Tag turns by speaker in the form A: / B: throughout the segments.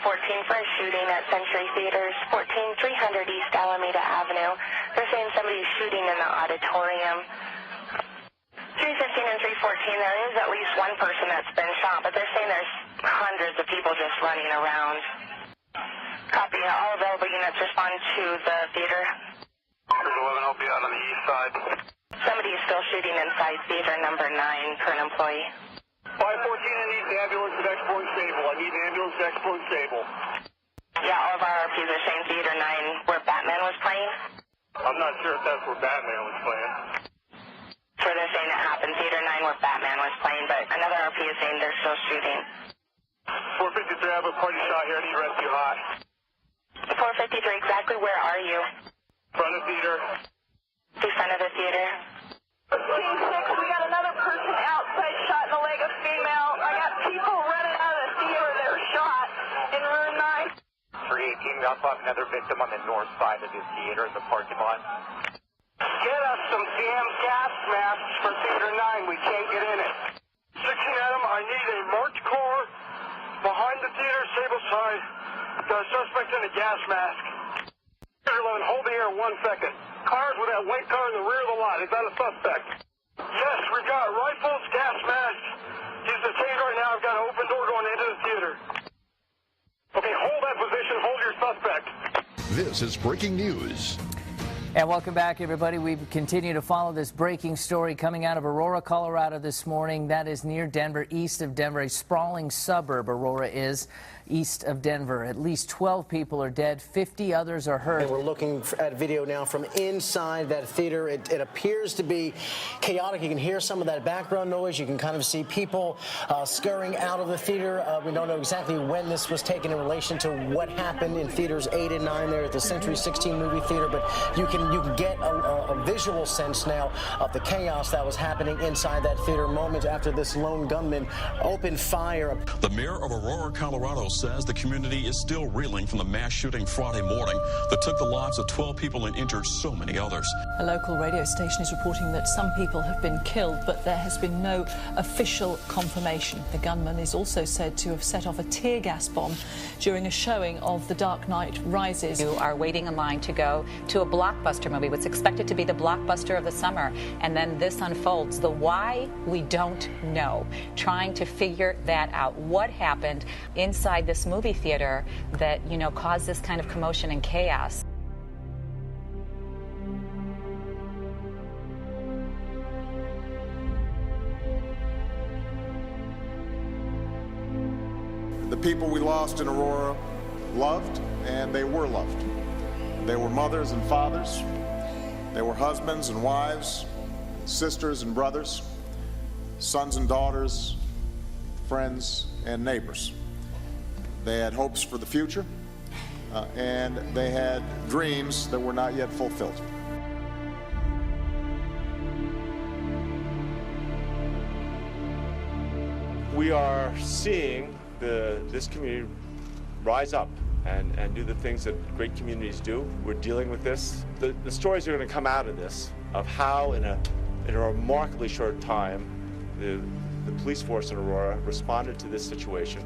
A: for a shooting at Century Theaters, 14300 East Alameda Avenue. They're saying somebody's shooting in the auditorium. 315 and 314, there is at least one person that's been shot, but they're saying there's hundreds of people just running around. Copy. All available units respond to the theater.
B: There's 11, I'll be out on the east side.
A: Somebody is still shooting inside theater number 9 per an employee.
B: 514, I need an ambulance at Expo and Sable. I need an ambulance at Expo and Sable.
A: Yeah, all of our RPs are saying theater 9 where Batman was playing.
B: I'm not sure if that's where Batman was playing.
A: That's where they're saying it happened, theater 9 where Batman was playing, but another RP is saying they're still shooting.
B: 453, I have a party shot here. I need rescue hot.
A: 453, exactly where are you?
B: Front of theater.
A: The front of the theater.
C: Team 6, we got another person outside shot in the leg, a female. I got people running out of the theater that were shot in room 9.
D: 318, we also have another victim on the north side of this theater in the parking lot.
B: Get us some damn gas masks for theater 9. We can't get in it. 16 Adam, I need a marked car behind the theater, Sable side. The suspect in a gas mask. 11, hold the air 1 second. Cars with that white car in the rear of the lot. Is that a suspect? Yes, we've got rifles, gas masks. He's detained right now. I've got an open door going into the theater. Okay, hold that position. Hold your suspect.
E: This is breaking news.
F: And welcome back, everybody. We continue to follow this breaking story coming out of Aurora, Colorado this morning. That is near Denver, east of Denver, a sprawling suburb, Aurora is, east of Denver. At least 12 people are dead, 50 others are hurt.
G: And we're looking at video now from inside that theater. It appears to be chaotic. You can hear some of that background noise. You can kind of see people scurrying out of the theater. We don't know exactly when this was taken in relation to what happened in theaters 8 and 9 there at the Century 16 movie theater, but you can get a visual sense now of the chaos that was happening inside that theater moments after this lone gunman opened fire.
H: The mayor of Aurora, Colorado says the community is still reeling from the mass shooting Friday morning that took the lives of 12 people and injured so many others.
I: A local radio station is reporting that some people have been killed, but there has been no official confirmation. The gunman is also said to have set off a tear gas bomb during a showing of The Dark Knight Rises.
J: You are waiting in line to go to a blockbuster movie, what's expected to be the blockbuster of the summer, and then this unfolds. The why, we don't know. Trying to figure that out. What happened inside this movie theater that, you know, caused this kind of commotion and chaos?
K: The people we lost in Aurora loved, and they were loved. They were mothers and fathers. They were husbands and wives, sisters and brothers, sons and daughters, friends and neighbors. They had hopes for the future, and they had dreams that were not yet fulfilled.
L: We are seeing this community rise up and do the things that great communities do. We're dealing with this. The stories are going to come out of this, of how in a remarkably short time the police force in Aurora responded to this situation.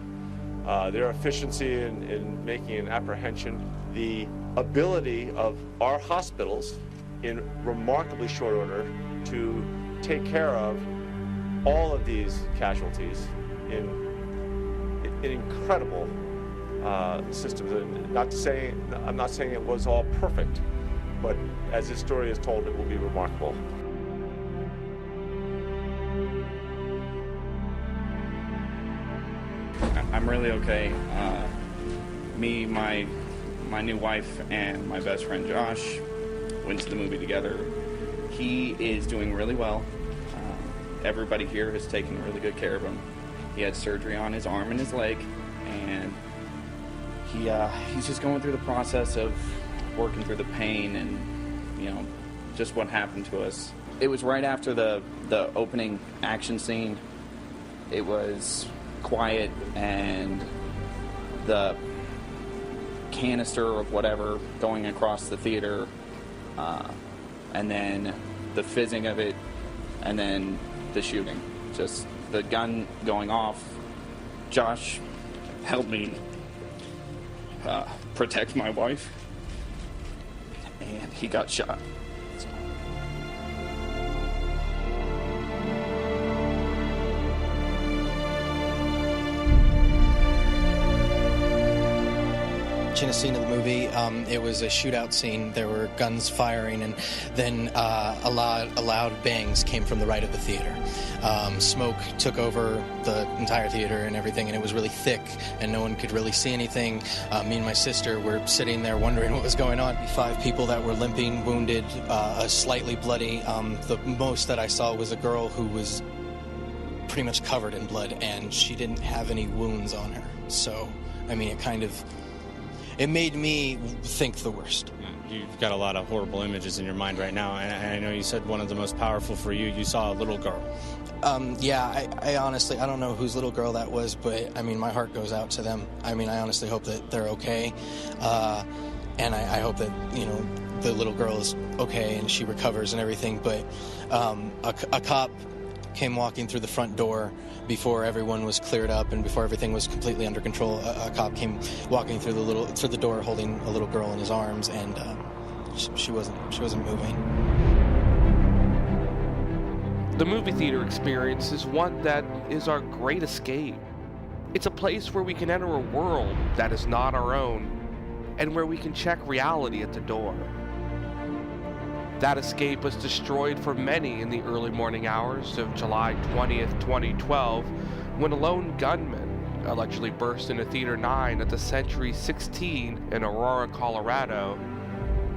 L: Their efficiency in making an apprehension, the ability of our hospitals in remarkably short order to take care of all of these casualties in incredible systems. And I'm not saying it was all perfect, but as this story is told, it will be remarkable.
M: I'm really okay. Me, my new wife, and my best friend Josh went to the movie together. He is doing really well. Everybody here has taken really good care of him. He had surgery on his arm and his leg, and he's just going through the process of working through the pain and, you know, just what happened to us. It was right after the opening action scene. It was quiet, and the canister of whatever going across the theater, and then the fizzing of it, and then the shooting. Just the gun going off. Josh helped me protect my wife, and he got shot.
N: In a scene of the movie, it was a shootout scene. There were guns firing, and then loud bangs came from the right of the theater. Smoke took over the entire theater and everything, and it was really thick, and no one could really see anything. Me and my sister were sitting there wondering what was going on. 5 people that were limping, wounded, slightly bloody. The most that I saw was a girl who was pretty much covered in blood, and she didn't have any wounds on her. So, I mean, it made me think the worst.
O: You've got a lot of horrible images in your mind right now, and I know you said one of the most powerful for you saw a little girl.
N: Yeah, I honestly, I don't know whose little girl that was, but I mean, my heart goes out to them. I mean, I honestly hope that they're okay, and I hope that, you know, the little girl is okay and she recovers and everything, but a cop came walking through the front door before everyone was cleared up and before everything was completely under control. A cop came walking through the door holding a little girl in his arms, and she wasn't moving.
P: The movie theater experience is one that is our great escape. It's a place where we can enter a world that is not our own, and where we can check reality at the door. That escape was destroyed for many in the early morning hours of July 20th, 2012, when a lone gunman allegedly burst into Theater 9 at the Century 16 in Aurora, Colorado,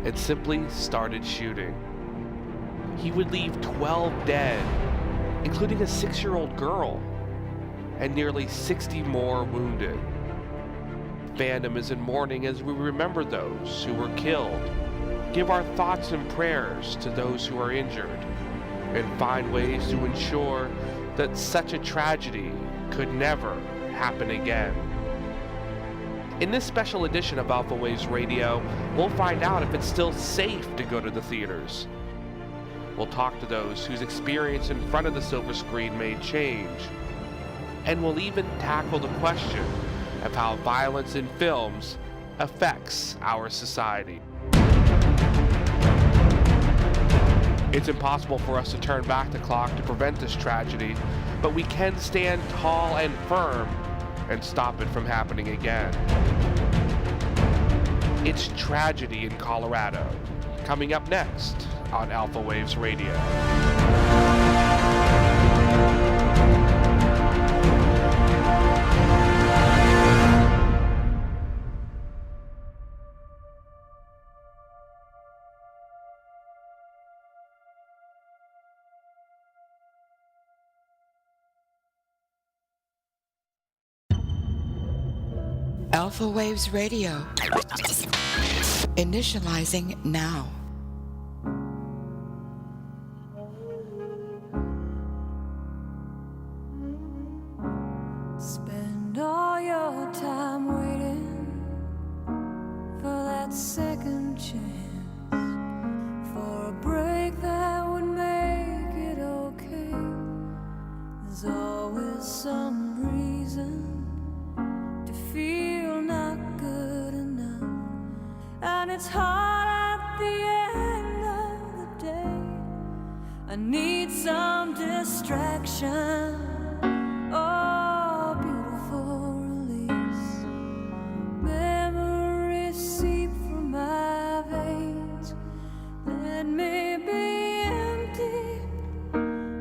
P: and simply started shooting. He would leave 12 dead, including a 6-year-old girl, and nearly 60 more wounded. Fandom is in mourning as we remember those who were killed, give our thoughts and prayers to those who are injured, and find ways to ensure that such a tragedy could never happen again. In this special edition of Alpha Waves Radio, we'll find out if it's still safe to go to the theaters. We'll talk to those whose experience in front of the silver screen may change. And we'll even tackle the question of how violence in films affects our society. It's impossible for us to turn back the clock to prevent this tragedy, but we can stand tall and firm and stop it from happening again. It's Tragedy in Colorado, coming up next on Alpha Waves Radio.
Q: Alpha Waves Radio. Initializing now.
R: Spend all your time waiting for that second chance, for a break that would make it okay. There's always some reason to feel not good enough, and it's hard at the end of the day. I need some distraction. Oh, beautiful release. Memories seep from my veins. Let me be empty.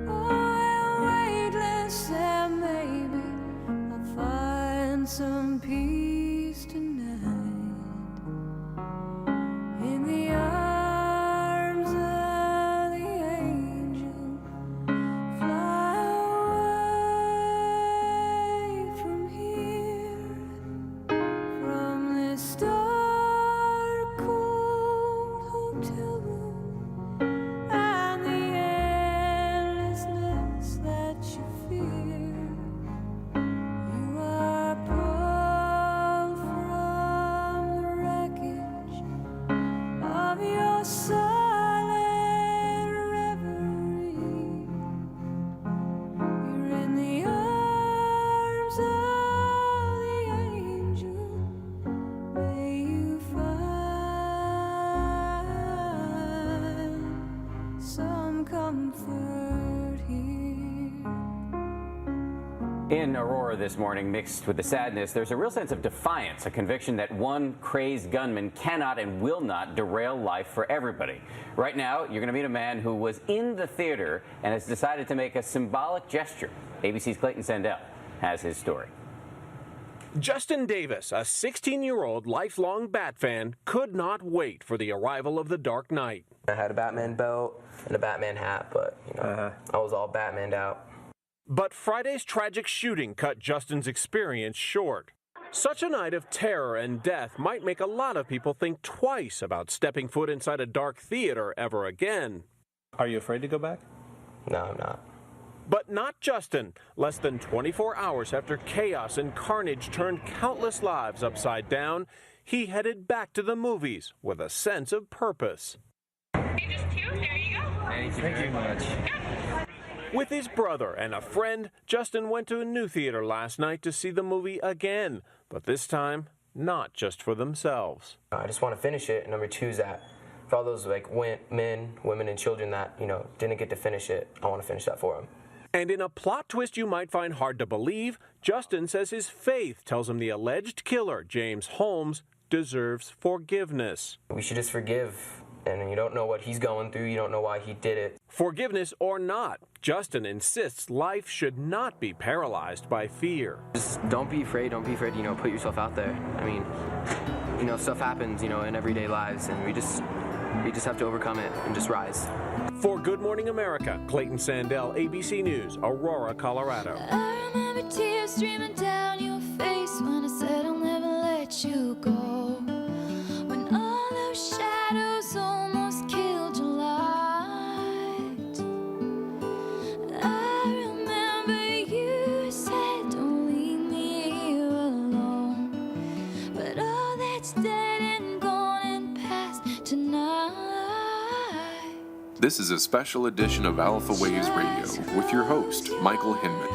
R: Oh, weightless, and maybe I'll find some peace tonight in the arms of the angel. Fly away from here, from this dark, cold hotel room, and the endlessness that you fear. You are pulled from 1:30.
S: In Aurora this morning, mixed with the sadness, there's a real sense of defiance, a conviction that one crazed gunman cannot and will not derail life for everybody. Right now, you're going to meet a man who was in the theater and has decided to make a symbolic gesture. ABC's Clayton Sandell has his story.
T: Justin Davis, a 16-year-old lifelong Bat fan, could not wait for the arrival of the Dark Knight.
U: I had a Batman belt and a Batman hat, but, I was all Batmaned out.
T: But Friday's tragic shooting cut Justin's experience short. Such a night of terror and death might make a lot of people think twice about stepping foot inside a dark theater ever again.
V: Are you afraid to go back?
U: No, I'm not.
T: But not Justin. Less than 24 hours after chaos and carnage turned countless lives upside down, he headed back to the movies with a sense of purpose.
R: Just two, there you go.
V: Thank you very much.
T: With his brother and a friend, Justin went to a new theater last night to see the movie again, but this time, not just for themselves.
U: I just want to finish it, and number two is that for all those men, women, and children that, didn't get to finish it, I want to finish that for them.
T: And in a plot twist you might find hard to believe, Justin says his faith tells him the alleged killer, James Holmes, deserves forgiveness.
U: We should just forgive. And you don't know what he's going through. You don't know why he did it.
T: Forgiveness or not, Justin insists life should not be paralyzed by fear.
U: Just don't be afraid. Don't be afraid to, put yourself out there. I mean, stuff happens, in everyday lives, and we just have to overcome it and just rise.
T: For Good Morning America, Clayton Sandell, ABC News, Aurora, Colorado.
R: I remember tears streaming down your face when I said I'll never let you go. When all those shadows almost killed your light. I remember you said don't leave me here alone. But all that's dead and gone and past tonight.
W: This is a special edition of Alpha Waves Radio with your host, Michael Hinman.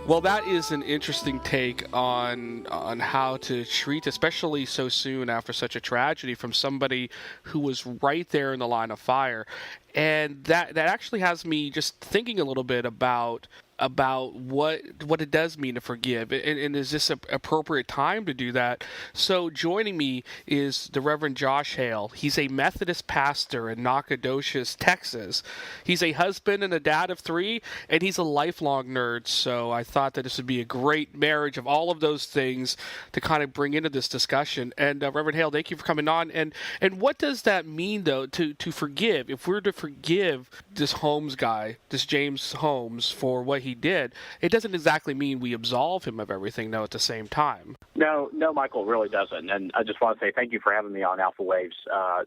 P: Well, that is an interesting take on how to treat, especially so soon after such a tragedy, from somebody who was right there in the line of fire. And that actually has me just thinking a little bit about what it does mean to forgive, and is this an appropriate time to do that? So joining me is the Reverend Josh Hale. He's a Methodist pastor in Nacogdoches, Texas. He's a husband and a dad of 3, and he's a lifelong nerd, so I thought that this would be a great marriage of all of those things to kind of bring into this discussion. And Reverend Hale, thank you for coming on. And what does that mean, though, to forgive? If we're to forgive this Holmes guy, this James Holmes, for what he did, it doesn't exactly mean we absolve him of everything, though, at the same time.
X: No, Michael, it really doesn't. And I just want to say thank you for having me on Alpha Waves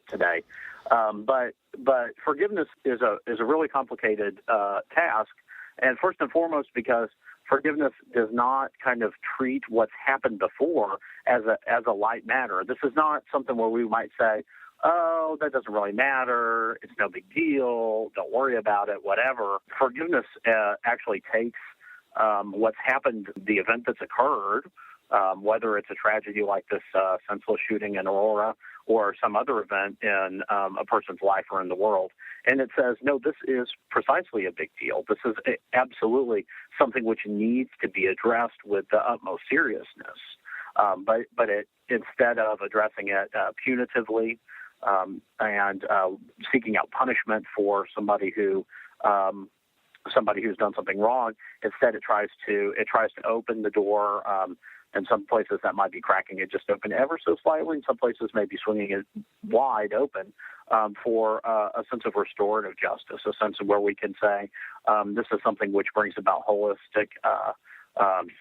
X: today. But forgiveness is a really complicated task, and first and foremost because forgiveness does not kind of treat what's happened before as a light matter. This is not something where we might say, oh, that doesn't really matter, it's no big deal, don't worry about it, whatever. Forgiveness actually takes what's happened, the event that's occurred, whether it's a tragedy like this senseless shooting in Aurora or some other event in a person's life or in the world, and it says, no, this is precisely a big deal. This is absolutely something which needs to be addressed with the utmost seriousness. But instead of addressing it punitively, and seeking out punishment for somebody who's done something wrong. Instead, it tries to open the door. In some places, that might be cracking it just open ever so slightly. In some places, maybe swinging it wide open for a sense of restorative justice, a sense of where we can say this is something which brings about holistic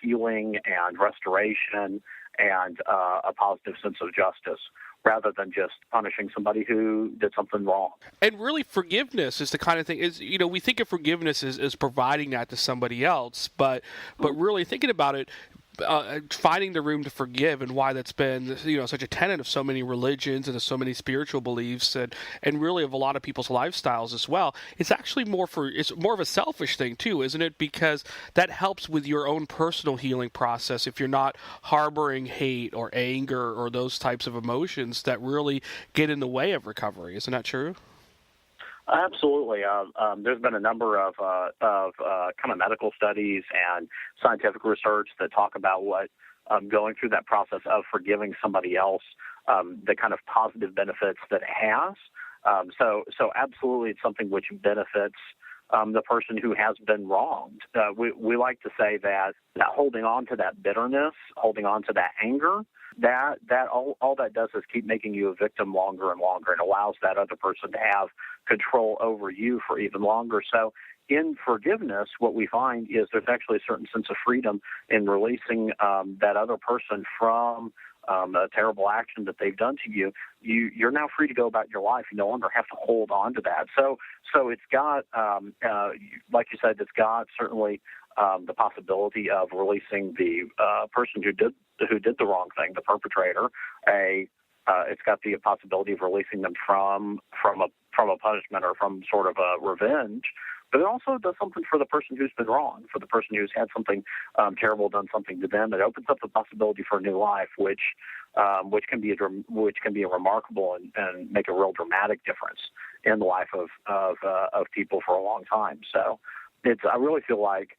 X: healing and restoration and a positive sense of justice, rather than just punishing somebody who did something wrong.
P: And really, forgiveness is the kind of thing, we think of forgiveness as providing that to somebody else, but really thinking about it, finding the room to forgive, and why that's been such a tenet of so many religions and of so many spiritual beliefs, and really of a lot of people's lifestyles as well. It's actually it's more of a selfish thing too, isn't it? Because that helps with your own personal healing process. If you're not harboring hate or anger or those types of emotions that really get in the way of recovery, isn't that true?
X: Absolutely. There's been a number of kind of medical studies and scientific research that talk about what going through that process of forgiving somebody else, the kind of positive benefits that it has. So absolutely, it's something which benefits the person who has been wronged. We like to say that holding on to that bitterness, holding on to that anger, that all that does is keep making you a victim longer and longer, and allows that other person to have control over you for even longer. So in forgiveness, what we find is there's actually a certain sense of freedom in releasing that other person from a terrible action that they've done to you. You're now free to go about your life. You no longer have to hold on to that. So it's got, like you said, it's got certainly the possibility of releasing the person who did the wrong thing, the perpetrator. It's got the possibility of releasing them from a punishment or from sort of a revenge. But it also does something for the person who's been wrong, for the person who's had something terrible done something to them. It opens up the possibility for a new life, which can be a remarkable and make a real dramatic difference in the life of people for a long time. So I really feel like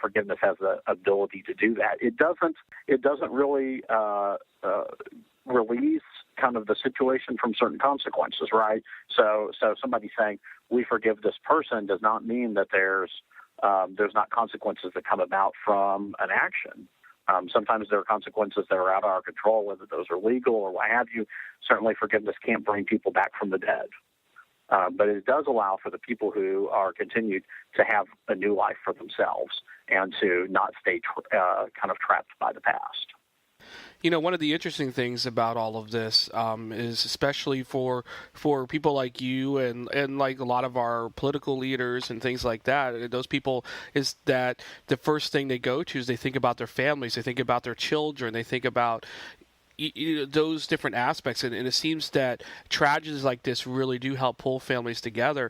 X: forgiveness has the ability to do that. It doesn't really release kind of the situation from certain consequences, right? So somebody saying we forgive this person does not mean that there's not consequences that come about from an action. Sometimes there are consequences that are out of our control, whether those are legal or what have you. Certainly forgiveness can't bring people back from the dead. But it does allow for the people who are continued to have a new life for themselves and to not stay kind of trapped by the past.
P: You know, one of the interesting things about all of this is, especially for people like you and like a lot of our political leaders and things like that, those people, is that the first thing they go to is they think about their families, they think about their children, they think about those different aspects, and it seems that tragedies like this really do help pull families together.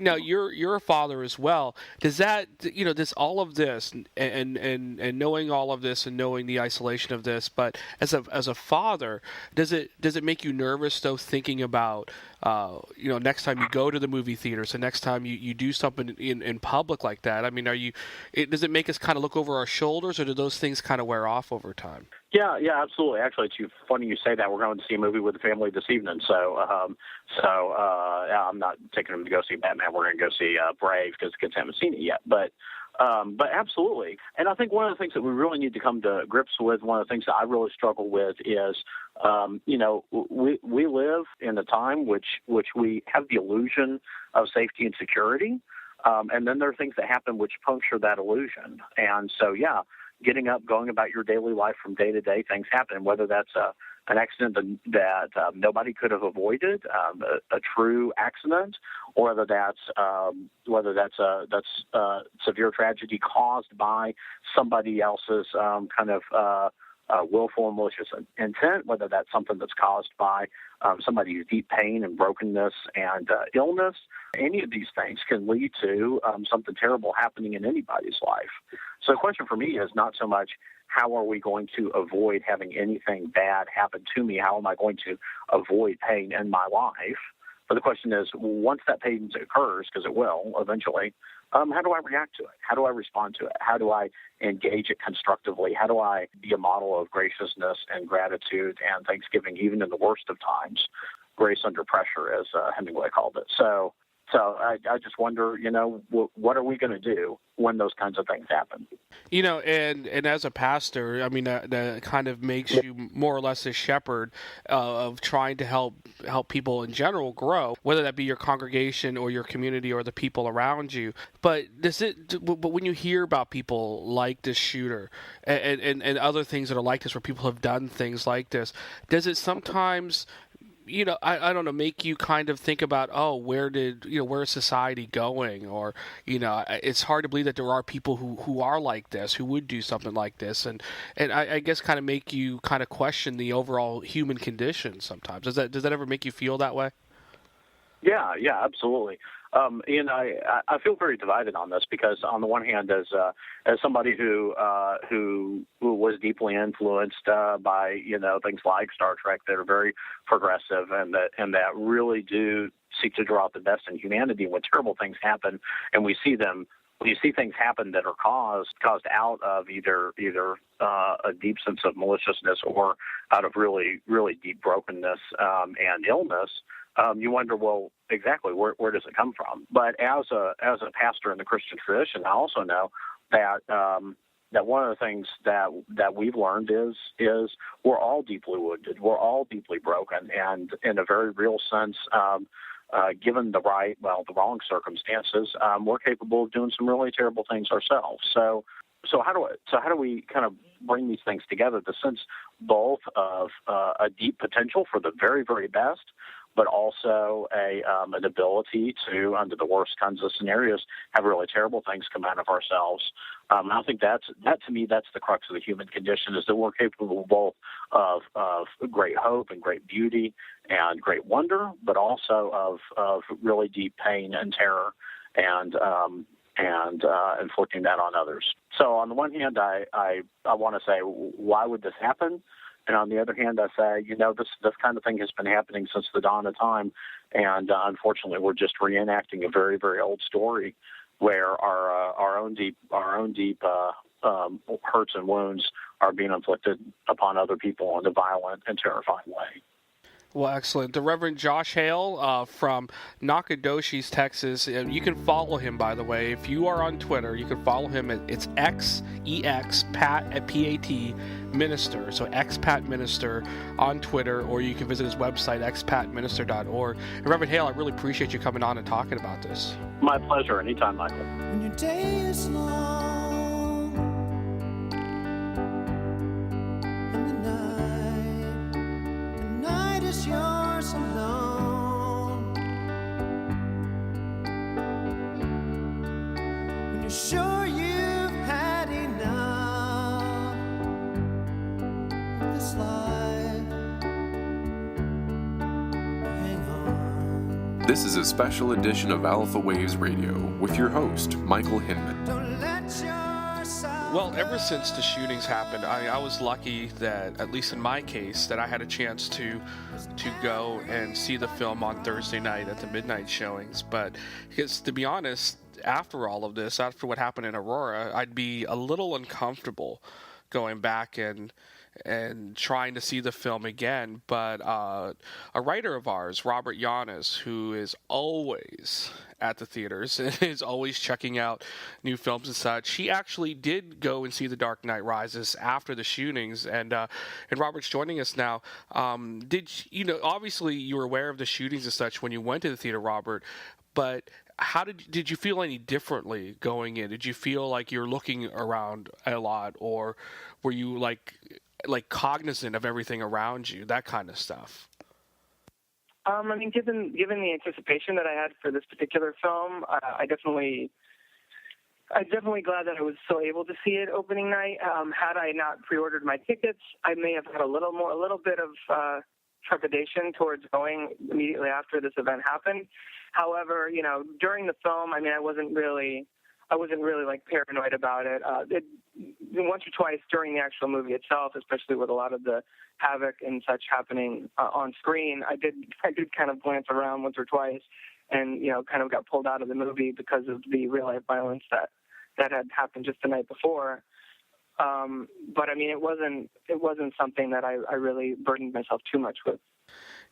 P: Now, you're a father as well. Does that, does all of this and knowing all of this and knowing the isolation of this, but as a father, does it make you nervous though, thinking about next time you go to the movie theaters, and next time you do something in public like that? I mean, does it make us kind of look over our shoulders, or do those things kind of wear off over time?
X: Yeah, absolutely. Actually, it's funny you say that. We're going to see a movie with the family this evening, so I'm not taking them to go see Batman. We're going to go see Brave because the kids haven't seen it yet. But absolutely. And I think one of the things that we really need to come to grips with, one of the things that I really struggle with is, we live in a time which we have the illusion of safety and security, and then there are things that happen which puncture that illusion. And so, getting up, going about your daily life from day to day, things happen, whether that's an accident that nobody could have avoided, a true accident, or whether that's severe tragedy caused by somebody else's kind of willful and malicious intent, whether that's something that's caused by somebody's deep pain and brokenness and illness. Any of these things can lead to something terrible happening in anybody's life. So the question for me is not so much how are we going to avoid having anything bad happen to me? How am I going to avoid pain in my life? But the question is, once that pain occurs, because it will eventually, how do I react to it? How do I respond to it? How do I engage it constructively? How do I be a model of graciousness and gratitude and thanksgiving, even in the worst of times? Grace under pressure, as Hemingway called it. So I just wonder, what are we going to do when those kinds of things happen?
P: And as a pastor, I mean, that kind of makes you more or less a shepherd of trying to help people in general grow, whether that be your congregation or your community or the people around you. But when you hear about people like this shooter and other things that are like this, where people have done things like this, does it sometimes, I don't know, make you kind of think about, where's society going? Or, it's hard to believe that there are people who are like this, who would do something like this. And I guess kind of make you kind of question the overall human condition sometimes. Does that ever make you feel that way?
X: Yeah, absolutely. I feel very divided on this because, on the one hand, as somebody who was deeply influenced by things like Star Trek that are very progressive and that really do seek to draw out the best in humanity. When terrible things happen, and we see them. When you see things happen that are caused out of either a deep sense of maliciousness or out of really, really deep brokenness and illness, you wonder, well, exactly where does it come from? But as a pastor in the Christian tradition, I also know that that one of the things that we've learned is we're all deeply wounded, we're all deeply broken, and in a very real sense. Given the wrong circumstances, we're capable of doing some really terrible things ourselves. So how do we kind of bring these things together? The sense both of a deep potential for the very, very best, but also an ability to, under the worst kinds of scenarios, have really terrible things come out of ourselves. I think that to me, that's the crux of the human condition, is that we're capable both of great hope and great beauty and great wonder, but also of really deep pain and terror and inflicting that on others. So on the one hand, I want to say, why would this happen? And on the other hand, I say, this kind of thing has been happening since the dawn of time, and unfortunately, we're just reenacting a very, very old story where our own deep hurts and wounds are being inflicted upon other people in a violent and terrifying way.
P: Well, excellent. The Reverend Josh Hale from Nacogdoches, Texas. You can follow him, by the way. If you are on Twitter, you can follow him. It's XEX, Pat, P-A-T, Minister. So XPat Minister on Twitter, or you can visit his website, xpatminister.org. And Reverend Hale, I really appreciate you coming on and talking about this.
X: My pleasure. Anytime, Michael.
R: When your day is long and the night is yours alone, when you're sure you've had enough of this life, hang on.
W: This is a special edition of Alpha Waves Radio with your host, Michael Hinman.
P: Well, ever since the shootings happened, I was lucky that, at least in my case, that I had a chance to go and see the film on Thursday night at the midnight showings. But because, to be honest, after all of this, after what happened in Aurora, I'd be a little uncomfortable going back and trying to see the film again. But a writer of ours, Robert Yanis, who is always at the theaters and is always checking out new films and such, he actually did go and see The Dark Knight Rises after the shootings, and Robert's joining us now. Obviously you were aware of the shootings and such when you went to the theater, Robert, but how did you feel any differently going in? Did you feel like you're looking around a lot, or were you like cognizant of everything around you, that kind of stuff?
A: I mean, given the anticipation that I had for this particular film, I'm definitely glad that I was still able to see it opening night. Had I not pre-ordered my tickets, I may have had a little bit of trepidation towards going immediately after this event happened. However, during the film, I mean, I wasn't really like paranoid about it. Once or twice during the actual movie itself, especially with a lot of the havoc and such happening on screen, I did kind of glance around once or twice, and kind of got pulled out of the movie because of the real life violence that had happened just the night before. But I mean, it wasn't something that I really burdened myself too much with.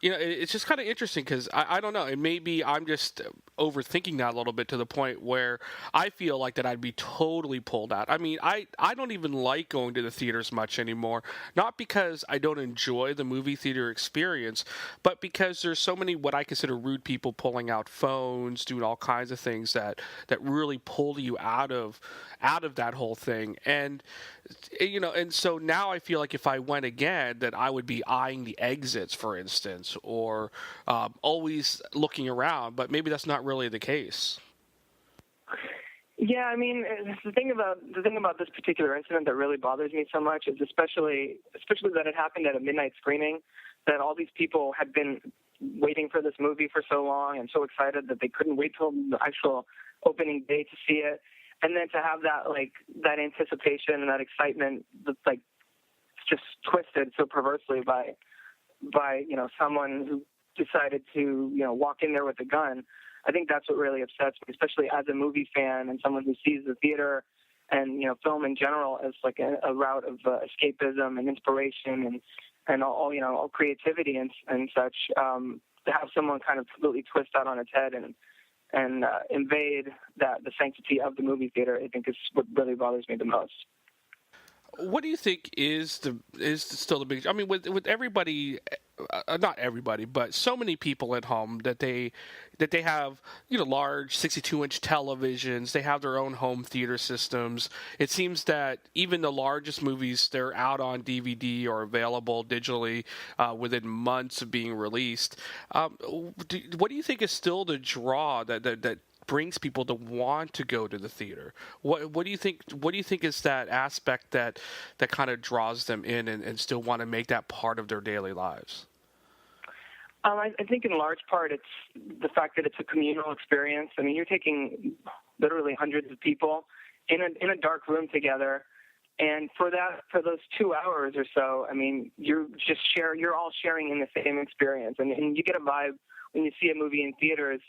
P: It's just kind of interesting because I don't know. It may be I'm just overthinking that a little bit to the point where I feel like that I'd be totally pulled out. I mean, I don't even like going to the theaters much anymore. Not because I don't enjoy the movie theater experience, but because there's so many what I consider rude people pulling out phones, doing all kinds of things that really pull you out of that whole thing. And and so now I feel like if I went again, that I would be eyeing the exits, for instance, or always looking around. But maybe that's not really the case.
A: Yeah, I mean, the thing about this particular incident that really bothers me so much is especially that it happened at a midnight screening, that all these people had been waiting for this movie for so long and so excited that they couldn't wait till the actual opening day to see it. And then to have that anticipation and that excitement that's just twisted so perversely by someone who decided to, walk in there with a gun. I think that's what really upsets me, especially as a movie fan and someone who sees the theater and, film in general as like a route of escapism and inspiration and all creativity and such. To have someone kind of completely twist that on its head and invade the sanctity of the movie theater, I think is what really bothers me the most.
P: What do you think is still the big? I mean, with everybody, not everybody, but so many people at home that they have large 62-inch televisions. They have their own home theater systems. It seems that even the largest movies, they're out on DVD or available digitally within months of being released. What do you think is still the draw that brings people to want to go to the theater? What do you think? What do you think is that aspect that kind of draws them in and still want to make that part of their daily lives?
A: I think in large part it's the fact that it's a communal experience. I mean, you're taking literally hundreds of people in a dark room together, and for those 2 hours or so, I mean, you're all sharing in the same experience, and you get a vibe when you see a movie in theaters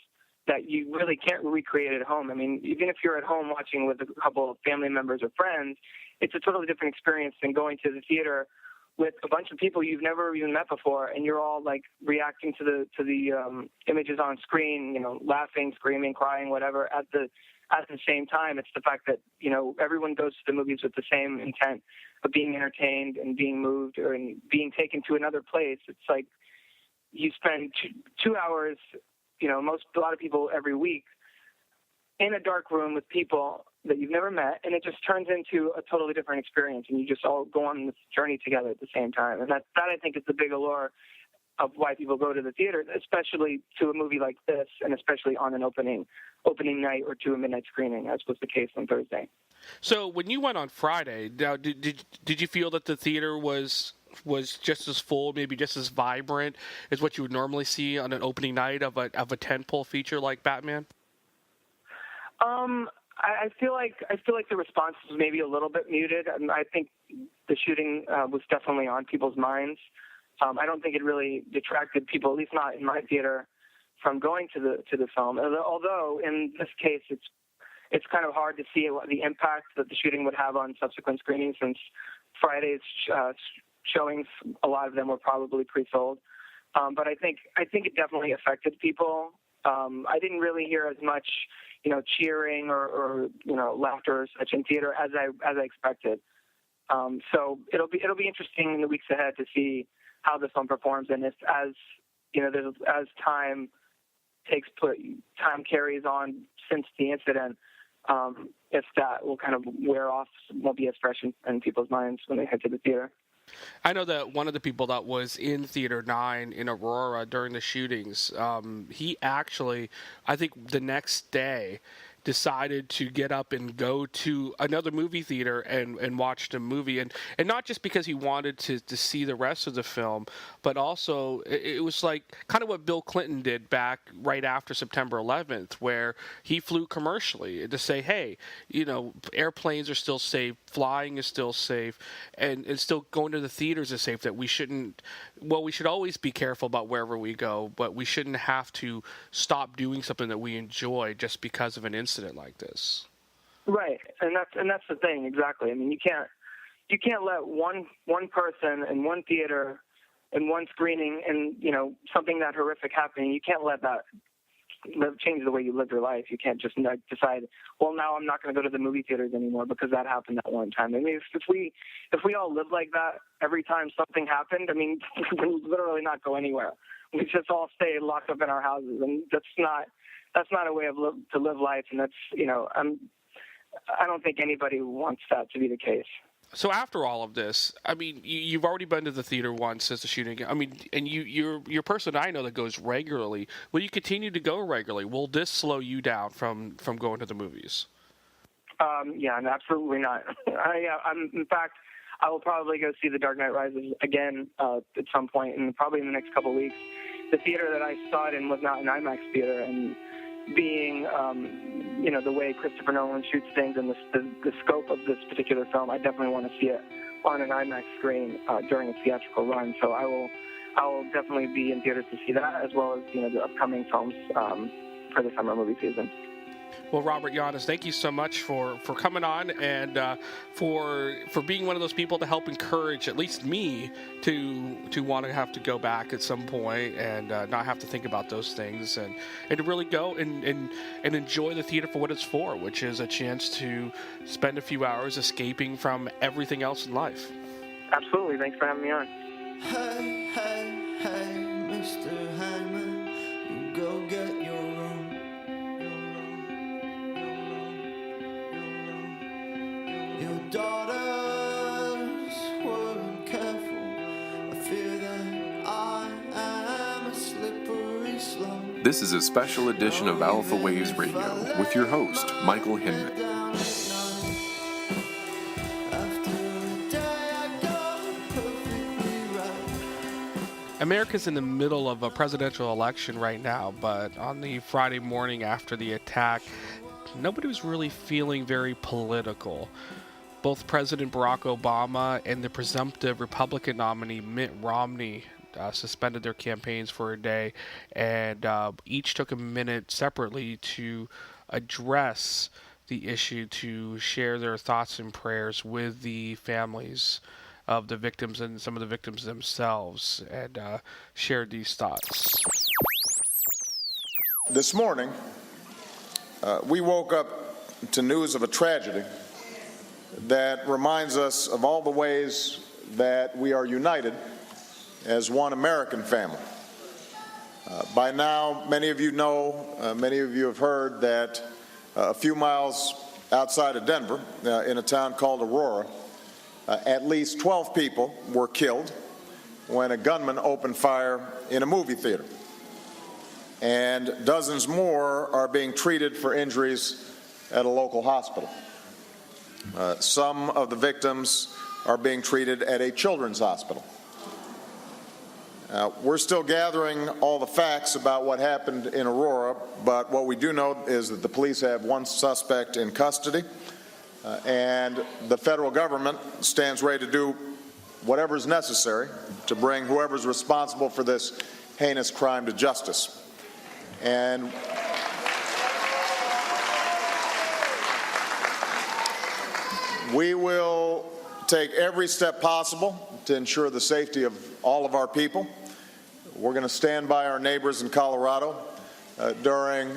A: that you really can't recreate at home. I mean, even if you're at home watching with a couple of family members or friends, it's a totally different experience than going to the theater with a bunch of people you've never even met before, and you're all like reacting to the images on screen, laughing, screaming, crying, whatever at the same time. It's the fact that everyone goes to the movies with the same intent of being entertained and being moved or being taken to another place. It's like you spend 2 hours. A lot of people every week in a dark room with people that you've never met, and it just turns into a totally different experience, and you just all go on this journey together at the same time. And that I think is the big allure of why people go to the theater, especially to a movie like this, and especially on an opening night or to a midnight screening, as was the case on Thursday.
P: So when you went on Friday, now did you feel that the theater was just as full, maybe just as vibrant as what you would normally see on an opening night of a tentpole feature like Batman?
A: I feel like the response was maybe a little bit muted, and I think the shooting was definitely on people's minds. I don't think it really detracted people, at least not in my theater, from going to the film. Although in this case, it's kind of hard to see the impact that the shooting would have on subsequent screenings, since Friday's showings, a lot of them were probably pre-sold. But I think it definitely affected people. I didn't really hear as much, cheering or laughter or such in theater as I expected. So it'll be interesting in the weeks ahead to see how this one performs, and as time carries on since the incident, if that will kind of wear off, won't be as fresh in people's minds when they head to the theater.
P: I know that one of the people that was in Theater 9 in Aurora during the shootings, he actually, I think the next day, decided to get up and go to another movie theater and watch the movie. And not just because he wanted to see the rest of the film, but also it was like kind of what Bill Clinton did back right after September 11th, where he flew commercially to say, hey, airplanes are still safe, flying is still safe, and still going to the theaters is safe, that we should always be careful about wherever we go, but we shouldn't have to stop doing something that we enjoy just because of an incident like this.
A: Right, and that's the thing, exactly. I mean, you can't let one person in one theater in one screening and something that horrific happening. You can't let that change the way you live your life. You can't just decide, well, now I'm not going to go to the movie theaters anymore because that happened that one time. I mean, if we all lived like that every time something happened, I mean, we'd literally not go anywhere. We just all stay locked up in our houses, and that's not a way to live life. And that's I don't think anybody wants that to be the case.
P: So after all of this, I mean, you've already been to the theater once since the shooting. I mean, and you're a person I know that goes regularly. Will you continue to go regularly? Will this slow you down from going to the movies?
A: Yeah, absolutely not. In fact, I will probably go see The Dark Knight Rises again at some point, and probably in the next couple of weeks. The theater that I saw it in was not an IMAX theater, and being the way Christopher Nolan shoots things and the scope of this particular film, I definitely want to see it on an IMAX screen during its theatrical run. So I I will definitely be in theaters to see that, as well as the upcoming films for the summer movie season.
P: Well, Robert Giannis, thank you so much for coming on and for being one of those people to help encourage at least me to want to have to go back at some point and not have to think about those things and to really go and enjoy the theater for what it's for, which is a chance to spend a few hours escaping from everything else in life.
A: Absolutely. Thanks for having me on.
B: Hey, hey, hey, Mr. Hinman, you go get your room. Your daughters weren't careful. I fear that I am a slippery slope.
W: This is a special edition of Alpha Waves Radio with your host, Michael Hinman.
P: America's in the middle of a presidential election right now, but on the Friday morning after the attack, nobody was really feeling very political. Both President Barack Obama and the presumptive Republican nominee Mitt Romney suspended their campaigns for a day, and each took a minute separately to address the issue, to share their thoughts and prayers with the families of the victims and some of the victims themselves, and shared these thoughts.
K: This morning, we woke up to news of a tragedy that reminds us of all the ways that we are united as one American family. By now, many of you know, many of you have heard that a few miles outside of Denver, in a town called Aurora, at least 12 people were killed when a gunman opened fire in a movie theater. And dozens more are being treated for injuries at a local hospital. Some of the victims are being treated at a children's hospital. We're still gathering all the facts about what happened in Aurora, but what we do know is that the police have one suspect in custody, and the federal government stands ready to do whatever is necessary to bring whoever's responsible for this heinous crime to justice. And we will take every step possible to ensure the safety of all of our people. We're going to stand by our neighbors in Colorado during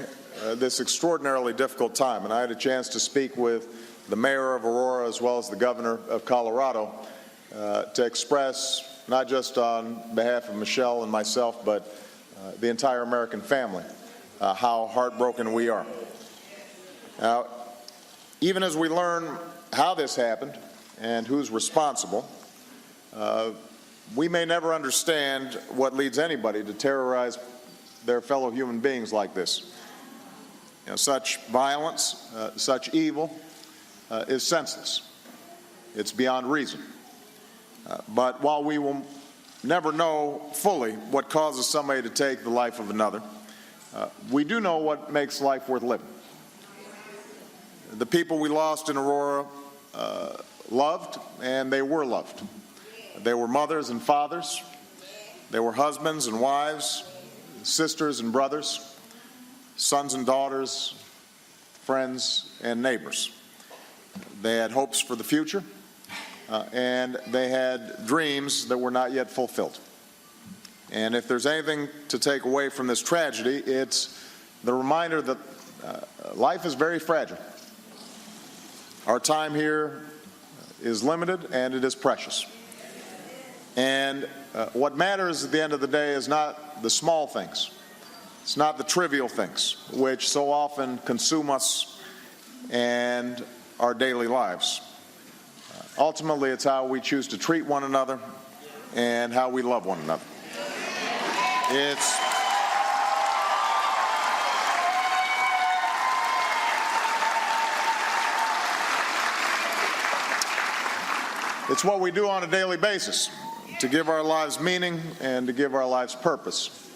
K: this extraordinarily difficult time. And I had a chance to speak with the mayor of Aurora as well as the governor of Colorado to express, not just on behalf of Michelle and myself, but the entire American family, how heartbroken we are. Now, even as we learn how this happened and who's responsible, we may never understand what leads anybody to terrorize their fellow human beings like this. Such violence, such evil is senseless. It's beyond reason. But while we will never know fully what causes somebody to take the life of another, we do know what makes life worth living. The people we lost in Aurora loved, and they were loved. They were mothers and fathers. They were husbands and wives, sisters and brothers, sons and daughters, friends and neighbors. They had hopes for the future, and they had dreams that were not yet fulfilled. And if there's anything to take away from this tragedy, it's the reminder that life is very fragile. Our time here is limited, and it is precious. And what matters at the end of the day is not the small things. It's not the trivial things, which so often consume us and our daily lives. Ultimately, it's how we choose to treat one another and how we love one another. It's what we do on a daily basis to give our lives meaning and to give our lives purpose.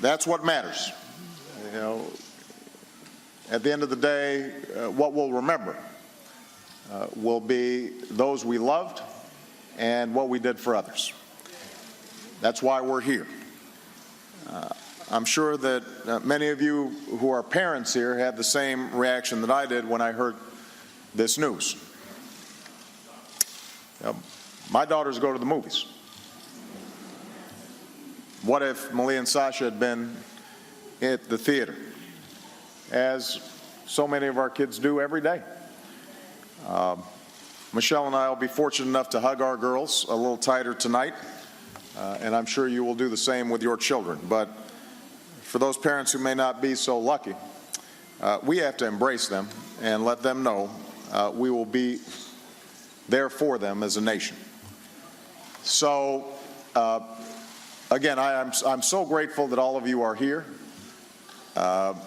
K: That's what matters. At the end of the day, what we'll remember will be those we loved and what we did for others. That's why we're here. I'm sure that many of you who are parents here had the same reaction that I did when I heard this news. My daughters go to the movies. What if Malia and Sasha had been at the theater, as so many of our kids do every day? Michelle and I will be fortunate enough to hug our girls a little tighter tonight, and I'm sure you will do the same with your children. But for those parents who may not be so lucky, we have to embrace them and let them know we will be there for them as a nation. So, again, I'm so grateful that all of you are here. I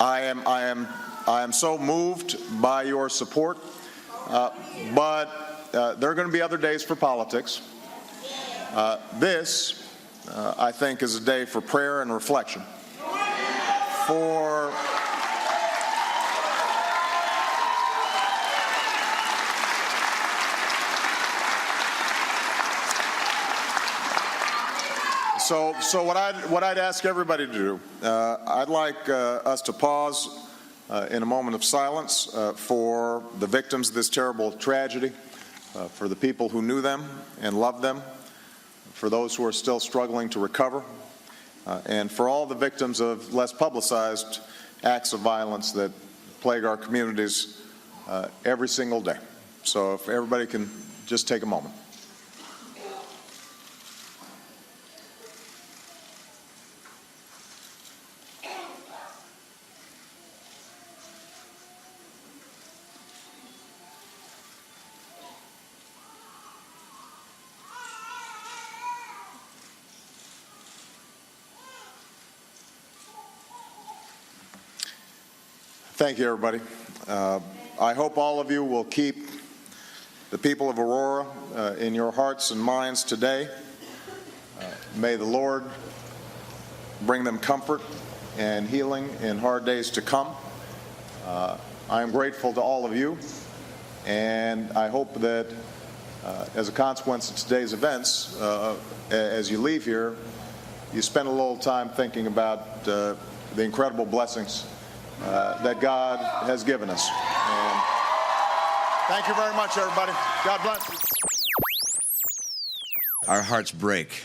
K: am so moved by your support, but there are going to be other days for politics. This, I think, is a day for prayer and reflection. So what I'd ask everybody to do, I'd like us to pause in a moment of silence for the victims of this terrible tragedy, for the people who knew them and loved them, for those who are still struggling to recover, and for all the victims of less publicized acts of violence that plague our communities every single day. So if everybody can just take a moment. Thank you, everybody. I hope all of you will keep the people of Aurora in your hearts and minds today. May the Lord bring them comfort and healing in hard days to come. I am grateful to all of you, and I hope that as a consequence of today's events, as you leave here, you spend a little time thinking about the incredible blessings that God has given us. And thank you very much, everybody. God bless you.
C: Our hearts break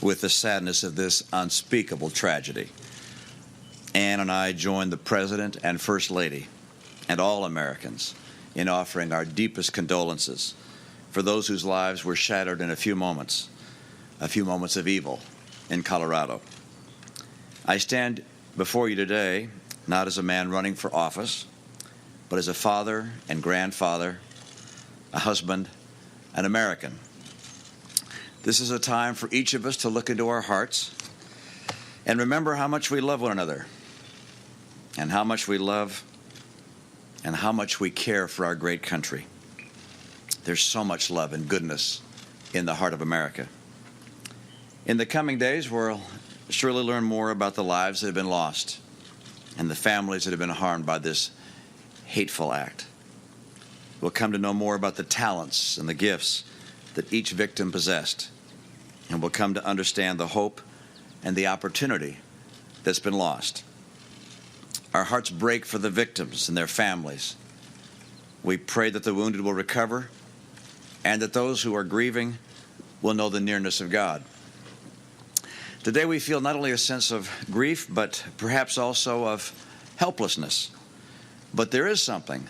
C: with the sadness of this unspeakable tragedy. Ann and I join the President and First Lady and all Americans in offering our deepest condolences for those whose lives were shattered in a few moments of evil in Colorado. I stand before you today not as a man running for office, but as a father and grandfather, a husband, an American. This is a time for each of us to look into our hearts and remember how much we love one another, and how much we love and how much we care for our great country. There's so much love and goodness in the heart of America. In the coming days, we'll surely learn more about the lives that have been lost and the families that have been harmed by this hateful act. We'll come to know more about the talents and the gifts that each victim possessed, and we'll come to understand the hope and the opportunity that's been lost. Our hearts break for the victims and their families. We pray that the wounded will recover and that those who are grieving will know the nearness of God. Today we feel not only a sense of grief, but perhaps also of helplessness. But there is something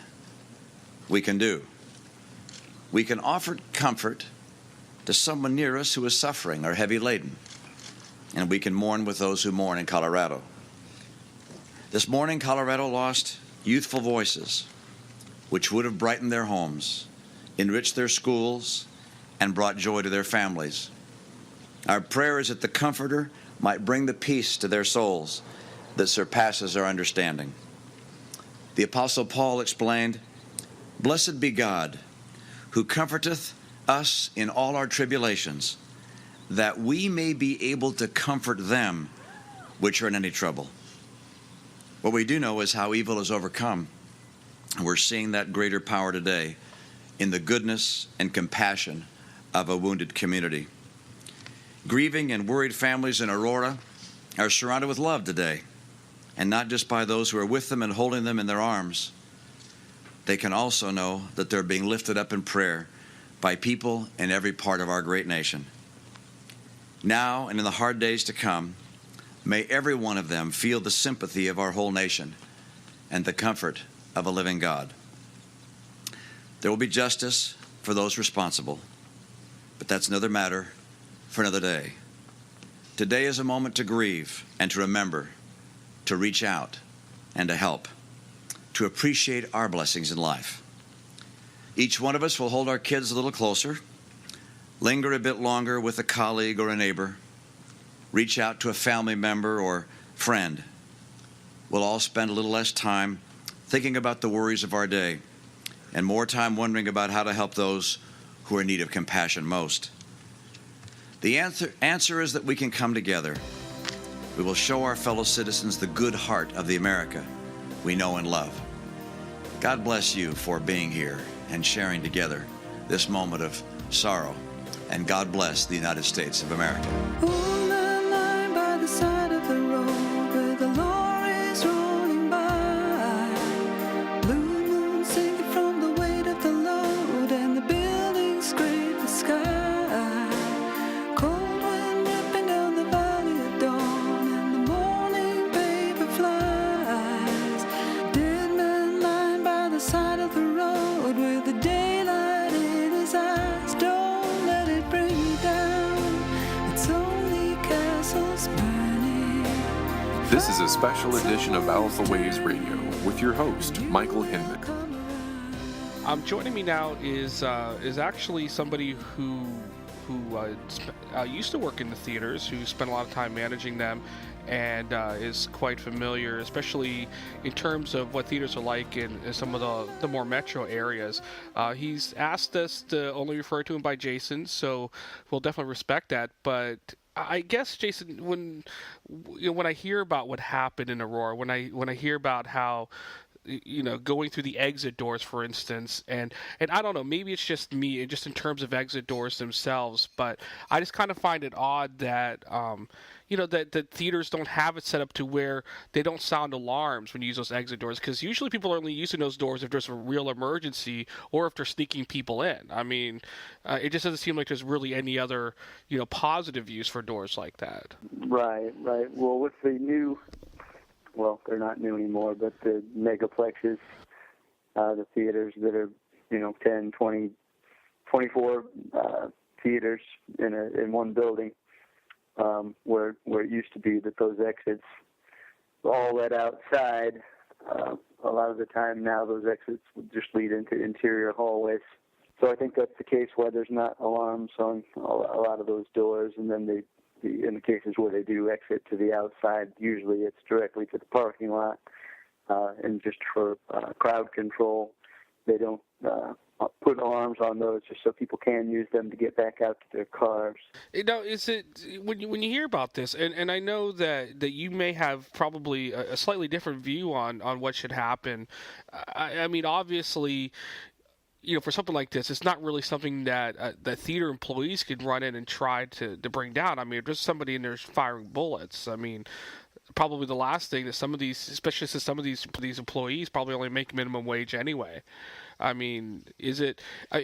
C: we can do. We can offer comfort to someone near us who is suffering or heavy laden, and we can mourn with those who mourn in Colorado. This morning, Colorado lost youthful voices which would have brightened their homes, enriched their schools, and brought joy to their families. Our prayer is that the Comforter might bring the peace to their souls that surpasses our understanding. The Apostle Paul explained, "Blessed be God, who comforteth us in all our tribulations, that we may be able to comfort them which are in any trouble." What we do know is how evil is overcome. We're seeing that greater power today in the goodness and compassion of a wounded community. Grieving and worried families in Aurora are surrounded with love today, and not just by those who are with them and holding them in their arms. They can also know that they're being lifted up in prayer by people in every part of our great nation. Now and in the hard days to come, may every one of them feel the sympathy of our whole nation and the comfort of a living God. There will be justice for those responsible, but that's another matter for another day. Today is a moment to grieve and to remember, to reach out and to help, to appreciate our blessings in life. Each one of us will hold our kids a little closer, linger a bit longer with a colleague or a neighbor, reach out to a family member or friend. We'll all spend a little less time thinking about the worries of our day and more time wondering about how to help those who are in need of compassion most. The answer is that we can come together. We will show our fellow citizens the good heart of the America we know and love. God bless you for being here and sharing together this moment of sorrow. And God bless the United States of America.
B: On the line by the side of the road where the lorries rolling by, blue moon sinking from the weight of the load and the buildings scrape the sky, cold wind ripping down the valley at dawn and the morning paper flies, dead man lying by the side of the road with the daylight in his eyes. Don't let it bring you down. It's only castles burning.
W: This is a special edition of Alpha Waves Radio with your host, Michael Hinman.
P: Joining me now is actually somebody who used to work in the theaters, who spent a lot of time managing them, and is quite familiar, especially in terms of what theaters are like in some of the more metro areas. He's asked us to only refer to him by Jason, so we'll definitely respect that. But I guess, Jason, when I hear about what happened in Aurora, when I hear about how, going through the exit doors, for instance, and I don't know, maybe it's just me, just in terms of exit doors themselves, but I just kind of find it odd that, that theaters don't have it set up to where they don't sound alarms when you use those exit doors, because usually people are only using those doors if there's a real emergency or if they're sneaking people in. I mean, it just doesn't seem like there's really any other, positive use for doors like that.
A: Right. Well, with the new, well, they're not new anymore, but the megaplexes, the theaters that are, 10, 20, 24 theaters in one building, where it used to be that those exits all led outside. A lot of the time now those exits would just lead into interior hallways. So I think that's the case why there's not alarms on a lot of those doors, and then in the cases where they do exit to the outside, usually it's directly to the parking lot, and just for crowd control, they don't put alarms on those just so people can use them to get back out to their cars.
P: Now, is it when you hear about this, and I know that you may have probably a slightly different view on what should happen. I mean, obviously, for something like this, it's not really something that theater employees could run in and try to bring down. I mean, if there's somebody in there firing bullets, I mean, probably the last thing that some of these, especially since some of these employees probably only make minimum wage anyway. I mean,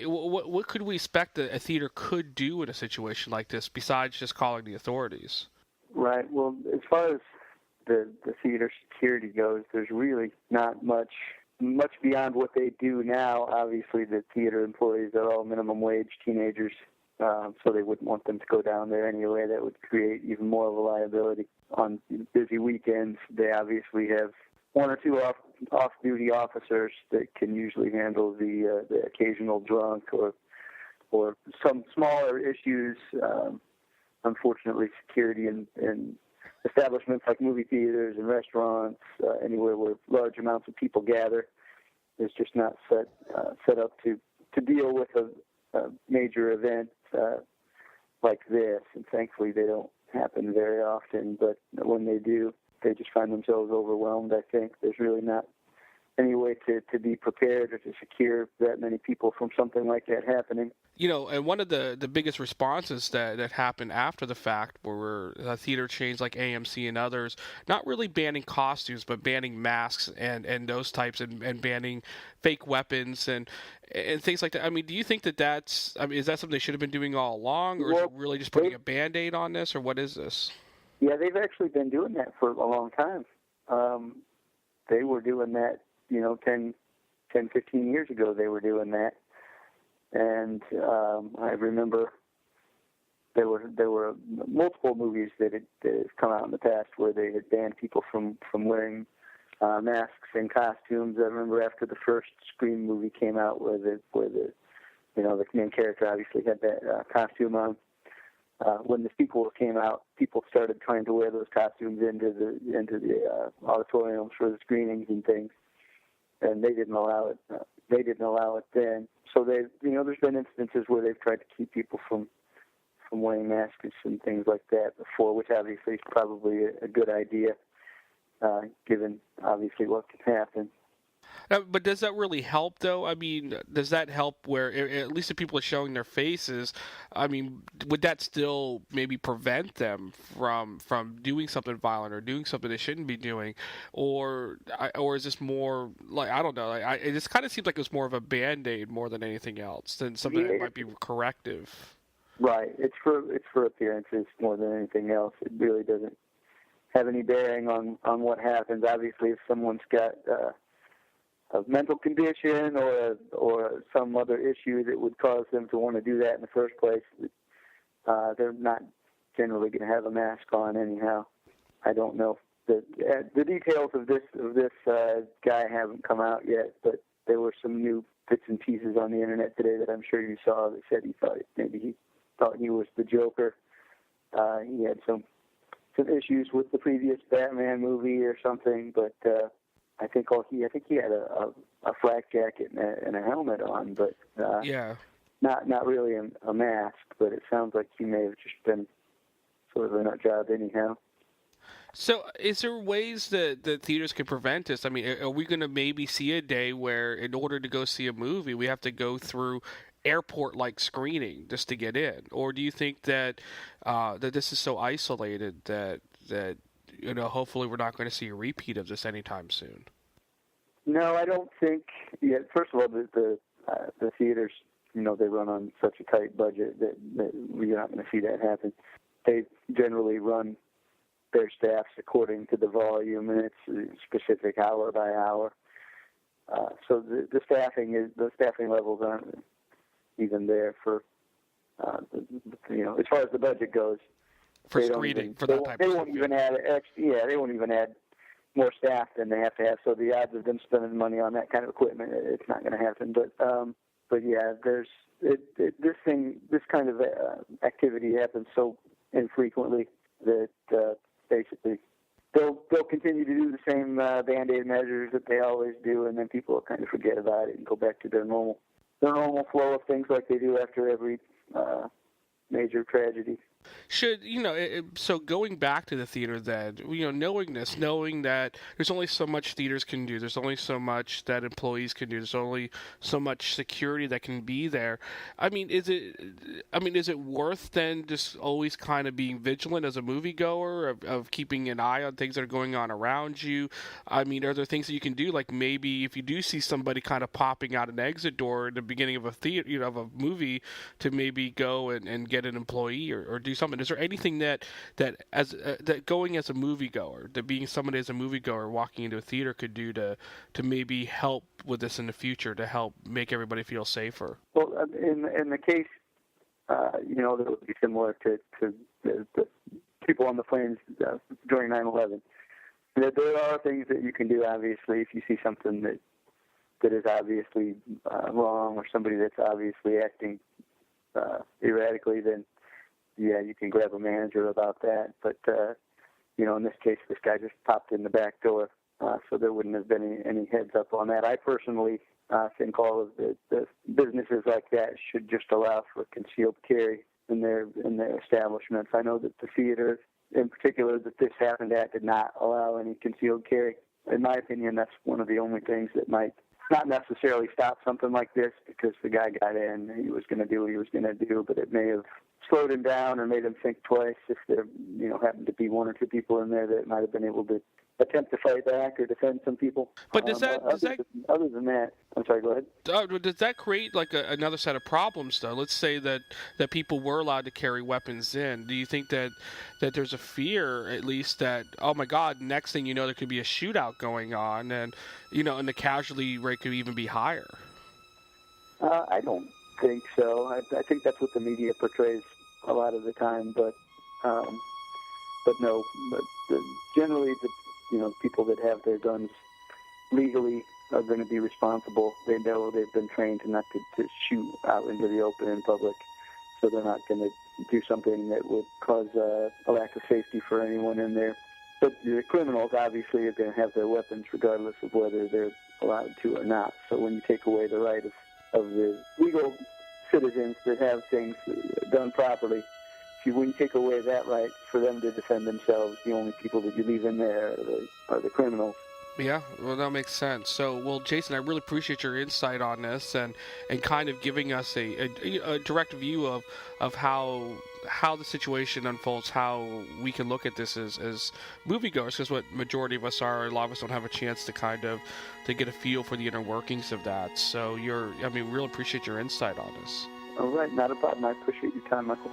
P: what could we expect that a theater could do in a situation like this besides just calling the authorities?
A: Right. Well, as far as the theater security goes, there's really not much beyond what they do now. Obviously, the theater employees are all minimum wage teenagers, so they wouldn't want them to go down there anyway. That would create even more of a liability. On busy weekends, they obviously have one or two off-duty officers that can usually handle the occasional drunk or some smaller issues. Unfortunately, security in establishments like movie theaters and restaurants, anywhere where large amounts of people gather, is just not set up to deal with a major event like this. And thankfully, they don't happen very often. But when they do, they just find themselves overwhelmed. I think there's really not
D: any way to be prepared or to secure that many people from something like that happening.
P: You know, and one of the biggest responses that happened after the fact were theater chains like AMC and others not really banning costumes, but banning masks and those types, and banning fake weapons and things like that. I mean, do you think that's, I mean, is that something they should have been doing all along, or is it really just putting a Band-Aid on this, or what is this?
D: Yeah, they've actually been doing that for a long time. They were doing that, 10, 15 years ago they were doing that. And I remember there were multiple movies that had come out in the past where they had banned people from wearing masks and costumes. I remember after the first Scream movie came out, where the the main character obviously had that costume on. When the sequel came out, people started trying to wear those costumes into the auditoriums for the screenings and things, and they didn't allow it. They didn't allow it then. So there's been instances where they've tried to keep people from wearing masks and things like that before, which obviously is probably a good idea, given obviously what can happen.
P: But does that really help, though? I mean, does that help where, at least if people are showing their faces, I mean, would that still maybe prevent them from doing something violent or doing something they shouldn't be doing? Or is this more, like, I don't know, it just kind of seems like it's more of a Band-Aid more than anything else, than something that might be corrective.
D: Right. It's for appearances more than anything else. It really doesn't have any bearing on what happens. Obviously, if someone's got a mental condition or some other issue that would cause them to want to do that in the first place, they're not generally going to have a mask on anyhow. I don't know. The details of this guy haven't come out yet, but there were some new bits and pieces on the internet today that I'm sure you saw that said he thought he was the Joker. He had some issues with the previous Batman movie or something, but I think he had a flak jacket and a helmet on, but not really a mask. But it sounds like he may have just been sort of a nut job anyhow.
P: So, is there ways that theaters can prevent this? I mean, are we going to maybe see a day where, in order to go see a movie, we have to go through airport-like screening just to get in? Or do you think that that this is so isolated that hopefully we're not going to see a repeat of this anytime soon?
D: No, I don't think. Yeah, first of all, the theaters, they run on such a tight budget that we're not going to see that happen. They generally run their staffs according to the volume, and it's specific hour by hour. So the staffing levels aren't even there for as far as the budget goes.
P: For screening, for that type of stuff.
D: They won't even add they won't even add more staff than they have to have. So the odds of them spending money on that kind of equipment, it's not going to happen. But yeah, this kind of activity happens so infrequently that basically they'll continue to do the same Band-Aid measures that they always do, and then people will kind of forget about it and go back to their normal flow of things like they do after every major tragedy.
P: Should, so going back to the theater then, knowing that there's only so much theaters can do, there's only so much that employees can do, there's only so much security that can be there. Is it worth then just always kind of being vigilant as a moviegoer of keeping an eye on things that are going on around you? Are there things that you can do, like maybe if you do see somebody kind of popping out an exit door at the beginning of a theater, of a movie, to maybe go and get an employee or do something? Is there anything that going as a moviegoer, that being somebody as a moviegoer walking into a theater could do to maybe help with this in the future, to help make everybody feel safer?
D: Well, in the case, that would be similar to the people on the planes during 9/11. There are things that you can do, obviously, if you see something that is obviously wrong, or somebody that's obviously acting erratically, then yeah, you can grab a manager about that. But, in this case, this guy just popped in the back door, so there wouldn't have been any heads up on that. I personally think all of the businesses like that should just allow for concealed carry in their establishments. I know that the theater, in particular, that this happened at, did not allow any concealed carry. in my opinion, that's one of the only things that might not necessarily stop something like this, because the guy got in, he was going to do what he was going to do, but it may have slowed him down or made him think twice if there, happened to be one or two people in there that might have been able to attempt to fight back or defend some people.
P: But
D: other than that, I'm sorry, go ahead.
P: Does that create like another set of problems, though? Let's say that people were allowed to carry weapons in. Do you think that there's a fear, at least, that, oh my God, next thing you know, there could be a shootout going on, and and the casualty rate could even be higher?
D: I don't think so. I think that's what the media portrays a lot of the time, but no. But generally, people that have their guns legally are going to be responsible. They know they've been trained not to shoot out into the open in public, so they're not going to do something that would cause a lack of safety for anyone in there. But the criminals obviously are going to have their weapons regardless of whether they're allowed to or not. So when you take away the right of the legal citizens that have things done properly, when you take away that right for them to defend themselves, the only people that you leave in there are the criminals.
P: Yeah, well, that makes sense. So, well, Jason, I really appreciate your insight on this and kind of giving us a direct view of how the situation unfolds, how we can look at this as moviegoers, because what majority of us are, a lot of us don't have a chance to to get a feel for the inner workings of that. So really appreciate your insight on this.
D: All right, not a problem. I appreciate your time, Michael.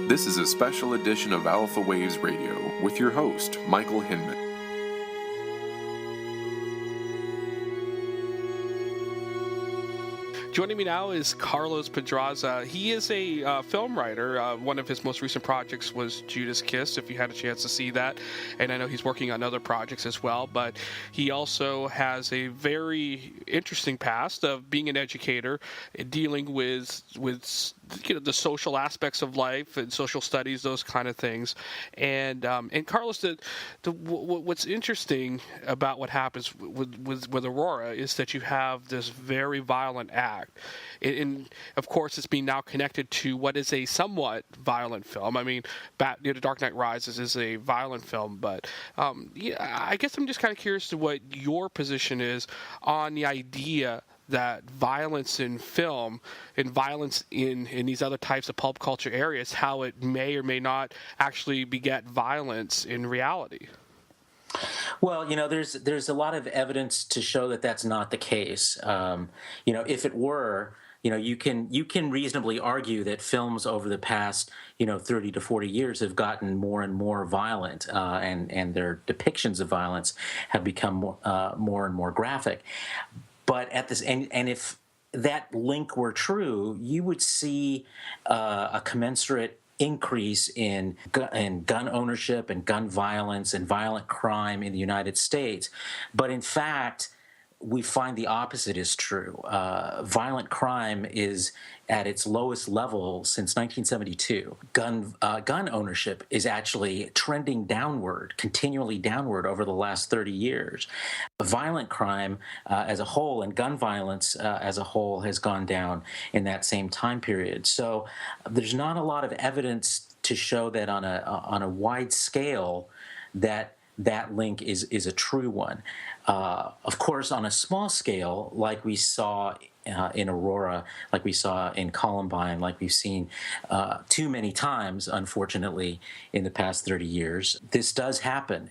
W: This is a special edition of Alpha Waves Radio with your host, Michael Hinman.
P: Joining me now is Carlos Pedraza. He is a film writer. One of his most recent projects was Judas Kiss, if you had a chance to see that. And I know he's working on other projects as well. But he also has a very interesting past of being an educator, dealing with the social aspects of life and social studies, those kind of things. And Carlos, what's interesting about what happens with Aurora is that you have this very violent act. And of course, it's being now connected to what is a somewhat violent film. I mean, The Dark Knight Rises is a violent film, but I guess I'm just kind of curious to what your position is on the idea that violence in film and violence in these other types of pulp culture areas, how it may or may not actually beget violence in reality.
E: Well, there's a lot of evidence to show that that's not the case. If it were, you can reasonably argue that films over the past 30 to 40 years have gotten more and more violent, and their depictions of violence have become more and more graphic. But at this, and if that link were true, you would see a commensurate increase in gun ownership and gun violence and violent crime in the United States. But in fact, we find the opposite is true. Violent crime is at its lowest level since 1972. Gun ownership is actually trending downward, continually downward over the last 30 years. Violent crime as a whole and gun violence as a whole has gone down in that same time period. So there's not a lot of evidence to show that on a wide scale that link is a true one. Of course, on a small scale, like we saw in Aurora, like we saw in Columbine, like we've seen too many times, unfortunately, in the past 30 years, this does happen.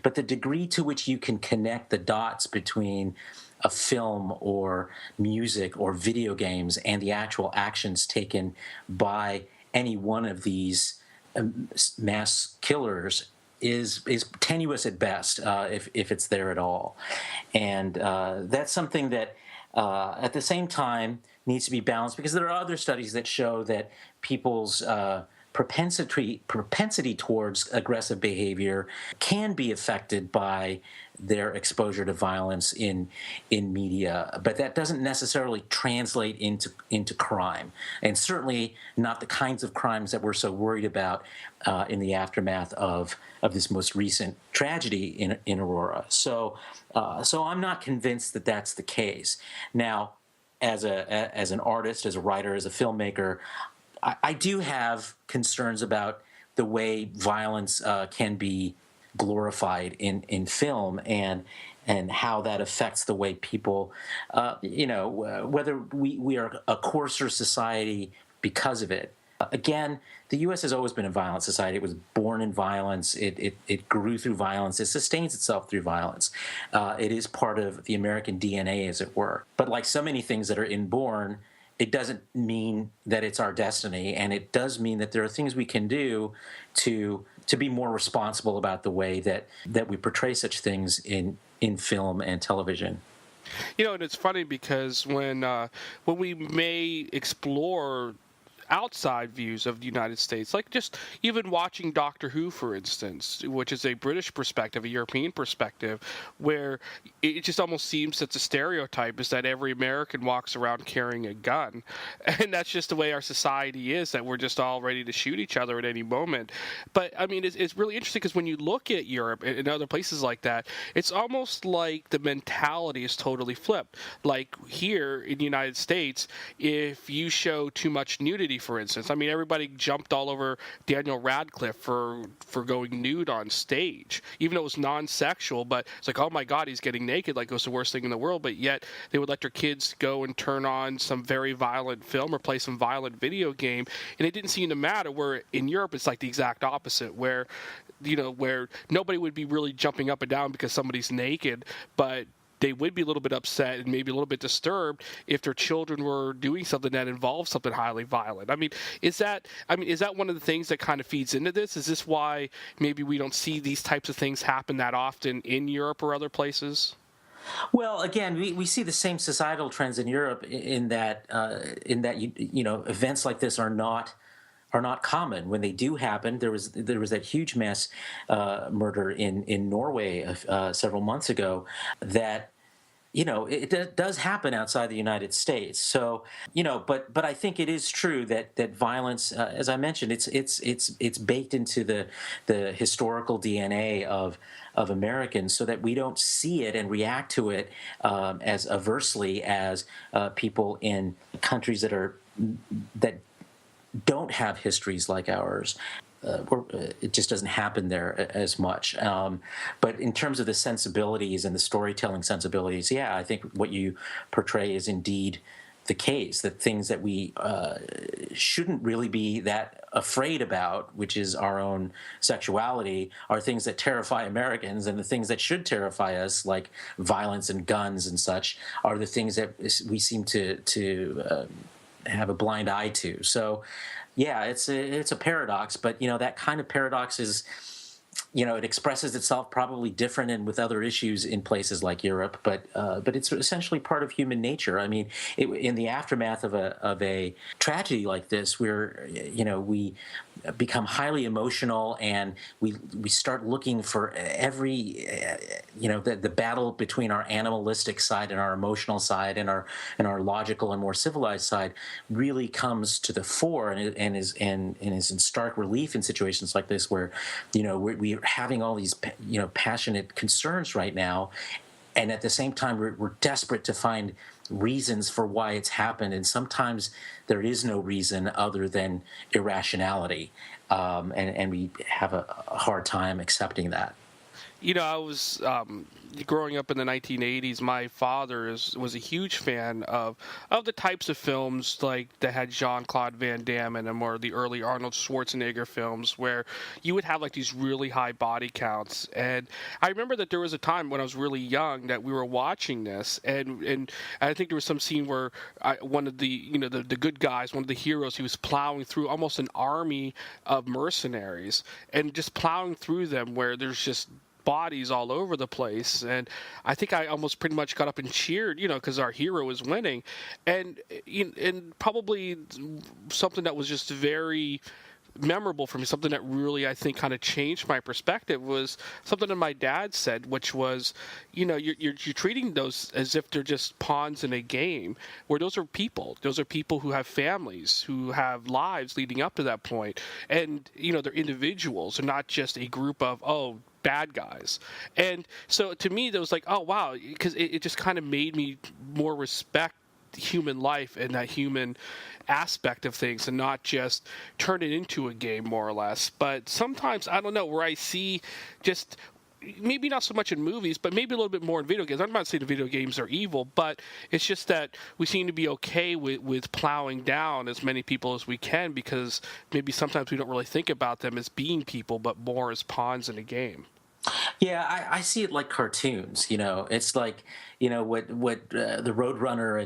E: But the degree to which you can connect the dots between a film or music or video games and the actual actions taken by any one of these mass killers is tenuous at best, if it's there at all. And that's something that at the same time needs to be balanced, because there are other studies that show that people's propensity towards aggressive behavior can be affected by their exposure to violence in media, but that doesn't necessarily translate into crime, and certainly not the kinds of crimes that we're so worried about in the aftermath of this most recent tragedy in Aurora. So I'm not convinced that that's the case. Now, as an artist, as a writer, as a filmmaker, I do have concerns about the way violence can be glorified in film and how that affects the way people, whether we are a coarser society because of it. Again, the U.S. has always been a violent society. It was born in violence. It grew through violence. It sustains itself through violence. It is part of the American DNA, as it were. But like so many things that are inborn, it doesn't mean that it's our destiny, and it does mean that there are things we can do to be more responsible about the way that we portray such things in film and television.
P: And it's funny because when we may explore outside views of the United States, like just even watching Doctor Who, for instance, which is a British perspective, a European perspective, where it just almost seems that the stereotype is that every American walks around carrying a gun. And that's just the way our society is, that we're just all ready to shoot each other at any moment. But, I mean, it's really interesting because when you look at Europe and other places like that, it's almost like the mentality is totally flipped. Like here in the United States, if you show too much nudity, for instance, I mean, everybody jumped all over Daniel Radcliffe for going nude on stage, even though it was non-sexual, but it's like, oh my God, he's getting naked, like it was the worst thing in the world. But yet they would let their kids go and turn on some very violent film or play some violent video game, and it didn't seem to matter. Where in Europe, it's like the exact opposite, where nobody would be really jumping up and down because somebody's naked, but they would be a little bit upset and maybe a little bit disturbed if their children were doing something that involved something highly violent. I mean, is that one of the things that kind of feeds into this? Is this why maybe we don't see these types of things happen that often in Europe or other places?
E: Well, again, we see the same societal trends in Europe in that events like this are not common. When they do happen, there was that huge mass murder in Norway several months ago that it does happen outside the United States. So, but I think it is true that violence, as I mentioned, it's baked into the historical DNA of Americans, so that we don't see it and react to it as aversely as people in countries that don't have histories like ours. It just doesn't happen there as much. But in terms of the sensibilities and the storytelling sensibilities, yeah, I think what you portray is indeed the case, that things that we shouldn't really be that afraid about, which is our own sexuality, are things that terrify Americans, and the things that should terrify us, like violence and guns and such, are the things that we seem to have a blind eye to. So, yeah, it's a paradox, but that kind of paradox is, it expresses itself probably different and with other issues in places like Europe, but it's essentially part of human nature. I mean, in the aftermath of a tragedy like this, where we become highly emotional, and we start looking for every the battle between our animalistic side and our emotional side and our logical and more civilized side really comes to the fore and is in stark relief in situations like this, where we're having all these passionate concerns right now, and at the same time we're desperate to find reasons for why it's happened, and sometimes there is no reason other than irrationality, and we have a hard time accepting that.
P: I was growing up in the 1980s. My father was a huge fan of the types of films like that had Jean-Claude Van Damme in them, or the early Arnold Schwarzenegger films, where you would have like these really high body counts. And I remember that there was a time when I was really young that we were watching this, and I think there was some scene where one of the the good guys, one of the heroes, he was plowing through almost an army of mercenaries, and just plowing through them, where there's just bodies all over the place. And I think I almost pretty much got up and cheered, because our hero was winning. And probably something that was just very memorable for me, something that really, I think, kind of changed my perspective, was something that my dad said, which was, you're treating those as if they're just pawns in a game, where those are people. Those are people who have families, who have lives leading up to that point. And, they're individuals. They're not just a group of, bad guys. And so to me, that was like, oh, wow, because it just kind of made me more respect human life and that human aspect of things, and not just turn it into a game, more or less. But sometimes, I don't know, where I see just, maybe not so much in movies, but maybe a little bit more in video games. I'm not saying the video games are evil, but it's just that we seem to be okay with plowing down as many people as we can, because maybe sometimes we don't really think about them as being people, but more as pawns in a game.
E: Yeah, I see it like cartoons. It's like what the Roadrunner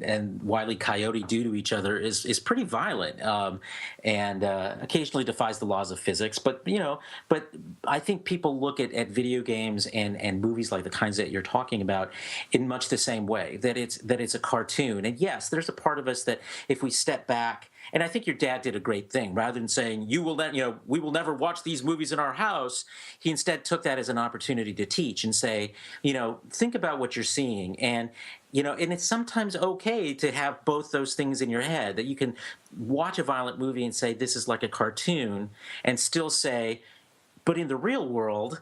E: and Wile E. Coyote do to each other is pretty violent, and occasionally defies the laws of physics. But I think people look at video games and movies like the kinds that you're talking about in much the same way, that it's a cartoon. And yes, there's a part of us that, if we step back. And I think your dad did a great thing. Rather than saying, we will never watch these movies in our house, he instead took that as an opportunity to teach and say, think about what you're seeing. And it's sometimes okay to have both those things in your head, that you can watch a violent movie and say, this is like a cartoon, and still say, but in the real world,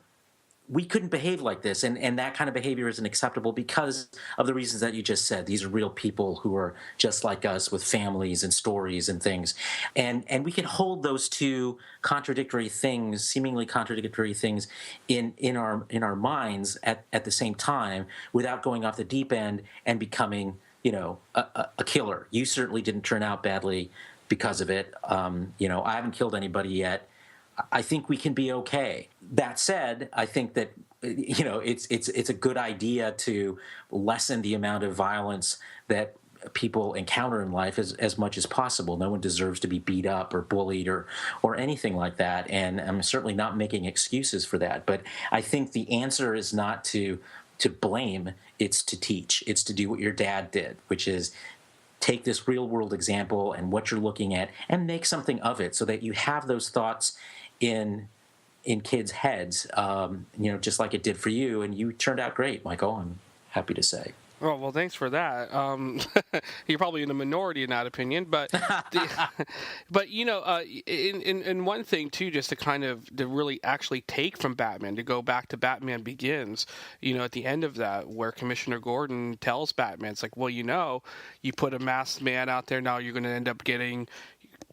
E: we couldn't behave like this, and that kind of behavior isn't acceptable because of the reasons that you just said. These are real people who are just like us, with families and stories and things, and we can hold those two seemingly contradictory things in our minds at the same time, without going off the deep end and becoming a killer. You certainly didn't turn out badly because of it. I haven't killed anybody yet. I think we can be okay. That said, I think that it's a good idea to lessen the amount of violence that people encounter in life as much as possible. No one deserves to be beat up or bullied or anything like that, and I'm certainly not making excuses for that. But I think the answer is not to blame, it's to teach. It's to do what your dad did, which is take this real world example and what you're looking at and make something of it, so that you have those thoughts in kids' heads, just like it did for you, and you turned out great, Michael, I'm happy to say.
P: Oh, well, thanks for that. You're probably in the minority in that opinion, but in one thing too, just to really actually take from Batman, to go back to Batman Begins, at the end of that, where Commissioner Gordon tells Batman, it's like, well, you put a masked man out there, now you're going to end up getting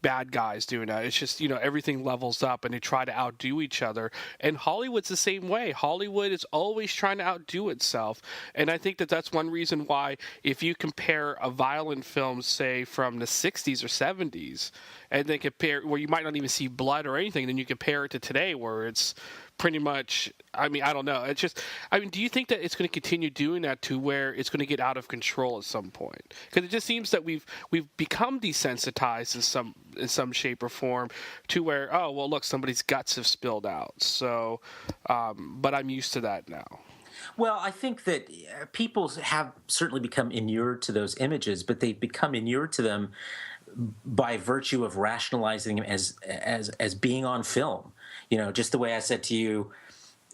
P: bad guys doing that. It's just, everything levels up and they try to outdo each other. And Hollywood's the same way. Hollywood is always trying to outdo itself. And I think that that's one reason why, if you compare a violent film, say, from the 60s or 70s, and then compare where you might not even see blood or anything, then you compare it to today, where it's pretty much, I don't know. It's just, do you think that it's going to continue doing that to where it's going to get out of control at some point? Because it just seems that we've become desensitized in some shape or form, to where, oh, well, look, somebody's guts have spilled out. So, but I'm used to that now.
E: Well, I think that people have certainly become inured to those images, but they've become inured to them by virtue of rationalizing them as being on film. Just the way I said to you,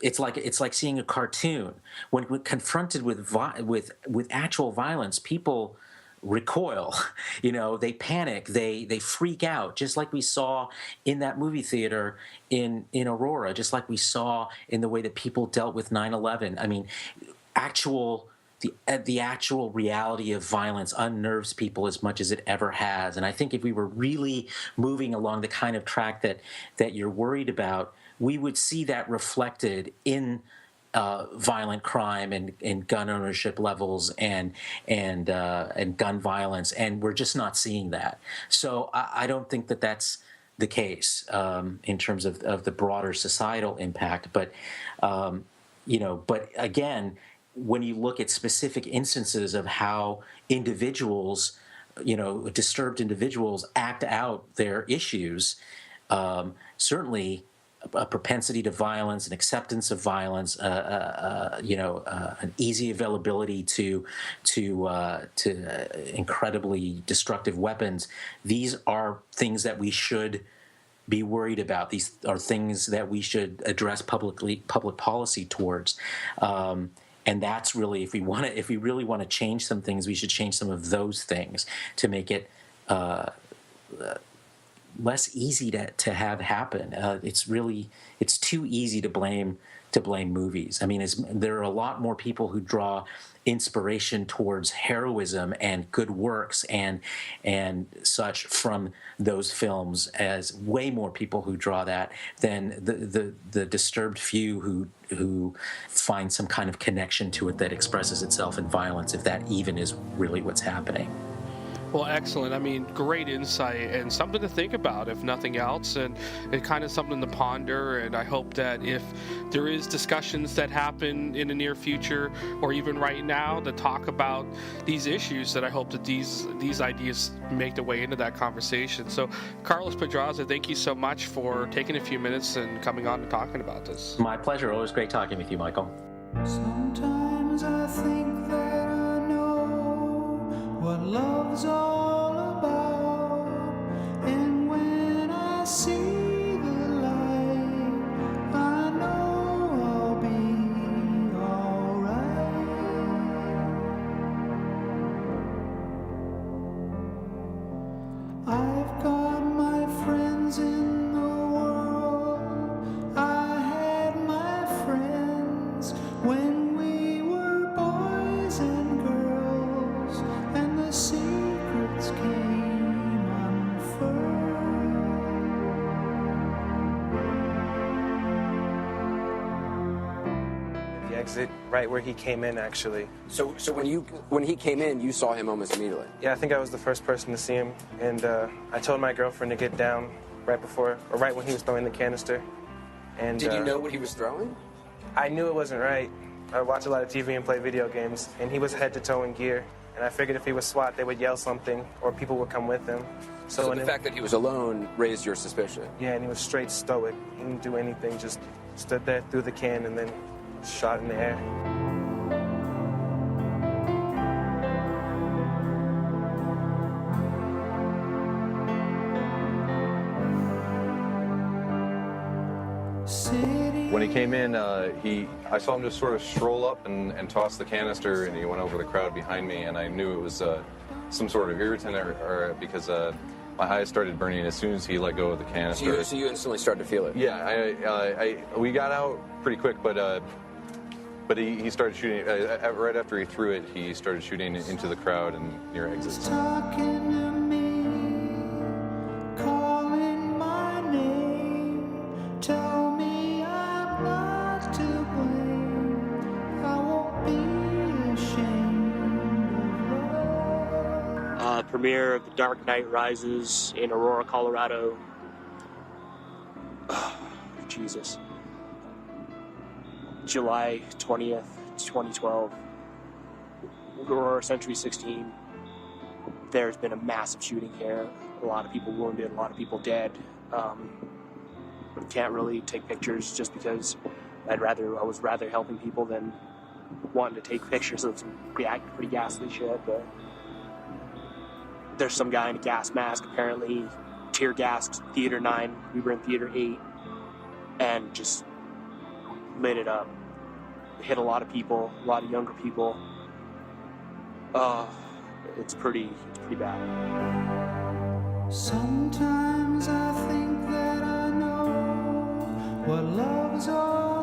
E: it's like seeing a cartoon. When confronted with actual violence, people recoil. They panic. They freak out, just like we saw in that movie theater in Aurora, just like we saw in the way that people dealt with 9/11. The actual reality of violence unnerves people as much as it ever has. And I think if we were really moving along the kind of track that you're worried about, we would see that reflected in violent crime and gun ownership levels and gun violence, and we're just not seeing that. So I don't think that that's the case in terms of the broader societal impact. But but again, when you look at specific instances of how individuals, disturbed individuals act out their issues, certainly a propensity to violence, an acceptance of violence, an easy availability to incredibly destructive weapons. These are things that we should be worried about. These are things that we should address public policy towards. And that's really, if we really want to change some things, we should change some of those things to make it less easy to have happen. It's too easy to blame movies. I mean, there are a lot more people who draw inspiration towards heroism and good works and such from those films, as way more people who draw that than the disturbed few who find some kind of connection to it that expresses itself in violence, if that even is really what's happening.
P: Well, excellent. I mean, great insight and something to think about, if nothing else, and it kind of something to ponder. And I hope that if there is discussions that happen in the near future, or even right now, to talk about these issues, that I hope that these ideas make their way into that conversation. So, Carlos Pedraza, thank you so much for taking a few minutes and coming on and talking about this.
E: My pleasure. Always great talking with you, Michael.
B: Sometimes I think that I know what love's all about, and when I see the light, I know I'll be alright. I've got my friends in the world, I had my friends when we were boys and girls, and the secrets came unfurled.
F: The exit right where he came in, actually.
G: So when he came in, you saw him almost immediately?
F: Yeah, I think I was the first person to see him, and I told my girlfriend to get down right when he was throwing the canister. And
G: did you know what he was throwing?
F: I knew it wasn't right. I watch a lot of TV and play video games, and he was head to toe in gear. And I figured if he was SWAT, they would yell something, or people would come with him.
G: So the fact that he was alone raised your suspicion?
F: Yeah, and he was straight stoic. He didn't do anything, just stood there, threw the can, and then shot in the air.
H: When he came in, I saw him just sort of stroll up and toss the canister, and he went over the crowd behind me, and I knew it was some sort of irritant, or because my eyes started burning as soon as he let go of the canister.
G: So you instantly started to feel it?
H: Yeah, we got out pretty quick, but he started shooting right after he threw it. He started shooting into the crowd and near exits.
B: Talking to me, calling my name, tell me I'm not to blame, I won't be ashamed of love.
I: Premiere of The Dark Knight Rises in Aurora, Colorado. Oh, Jesus. July 20th, 2012. Aurora Century 16. There's been a massive shooting here. A lot of people wounded, a lot of people dead. Can't really take pictures just because I was rather helping people than wanting to take pictures of some pretty ghastly shit. But there's some guy in a gas mask, apparently tear gassed Theater 9. We were in Theater 8 and just lit it up. It hit a lot of people, a lot of younger people. It's pretty bad.
B: Sometimes I think that I know what love's all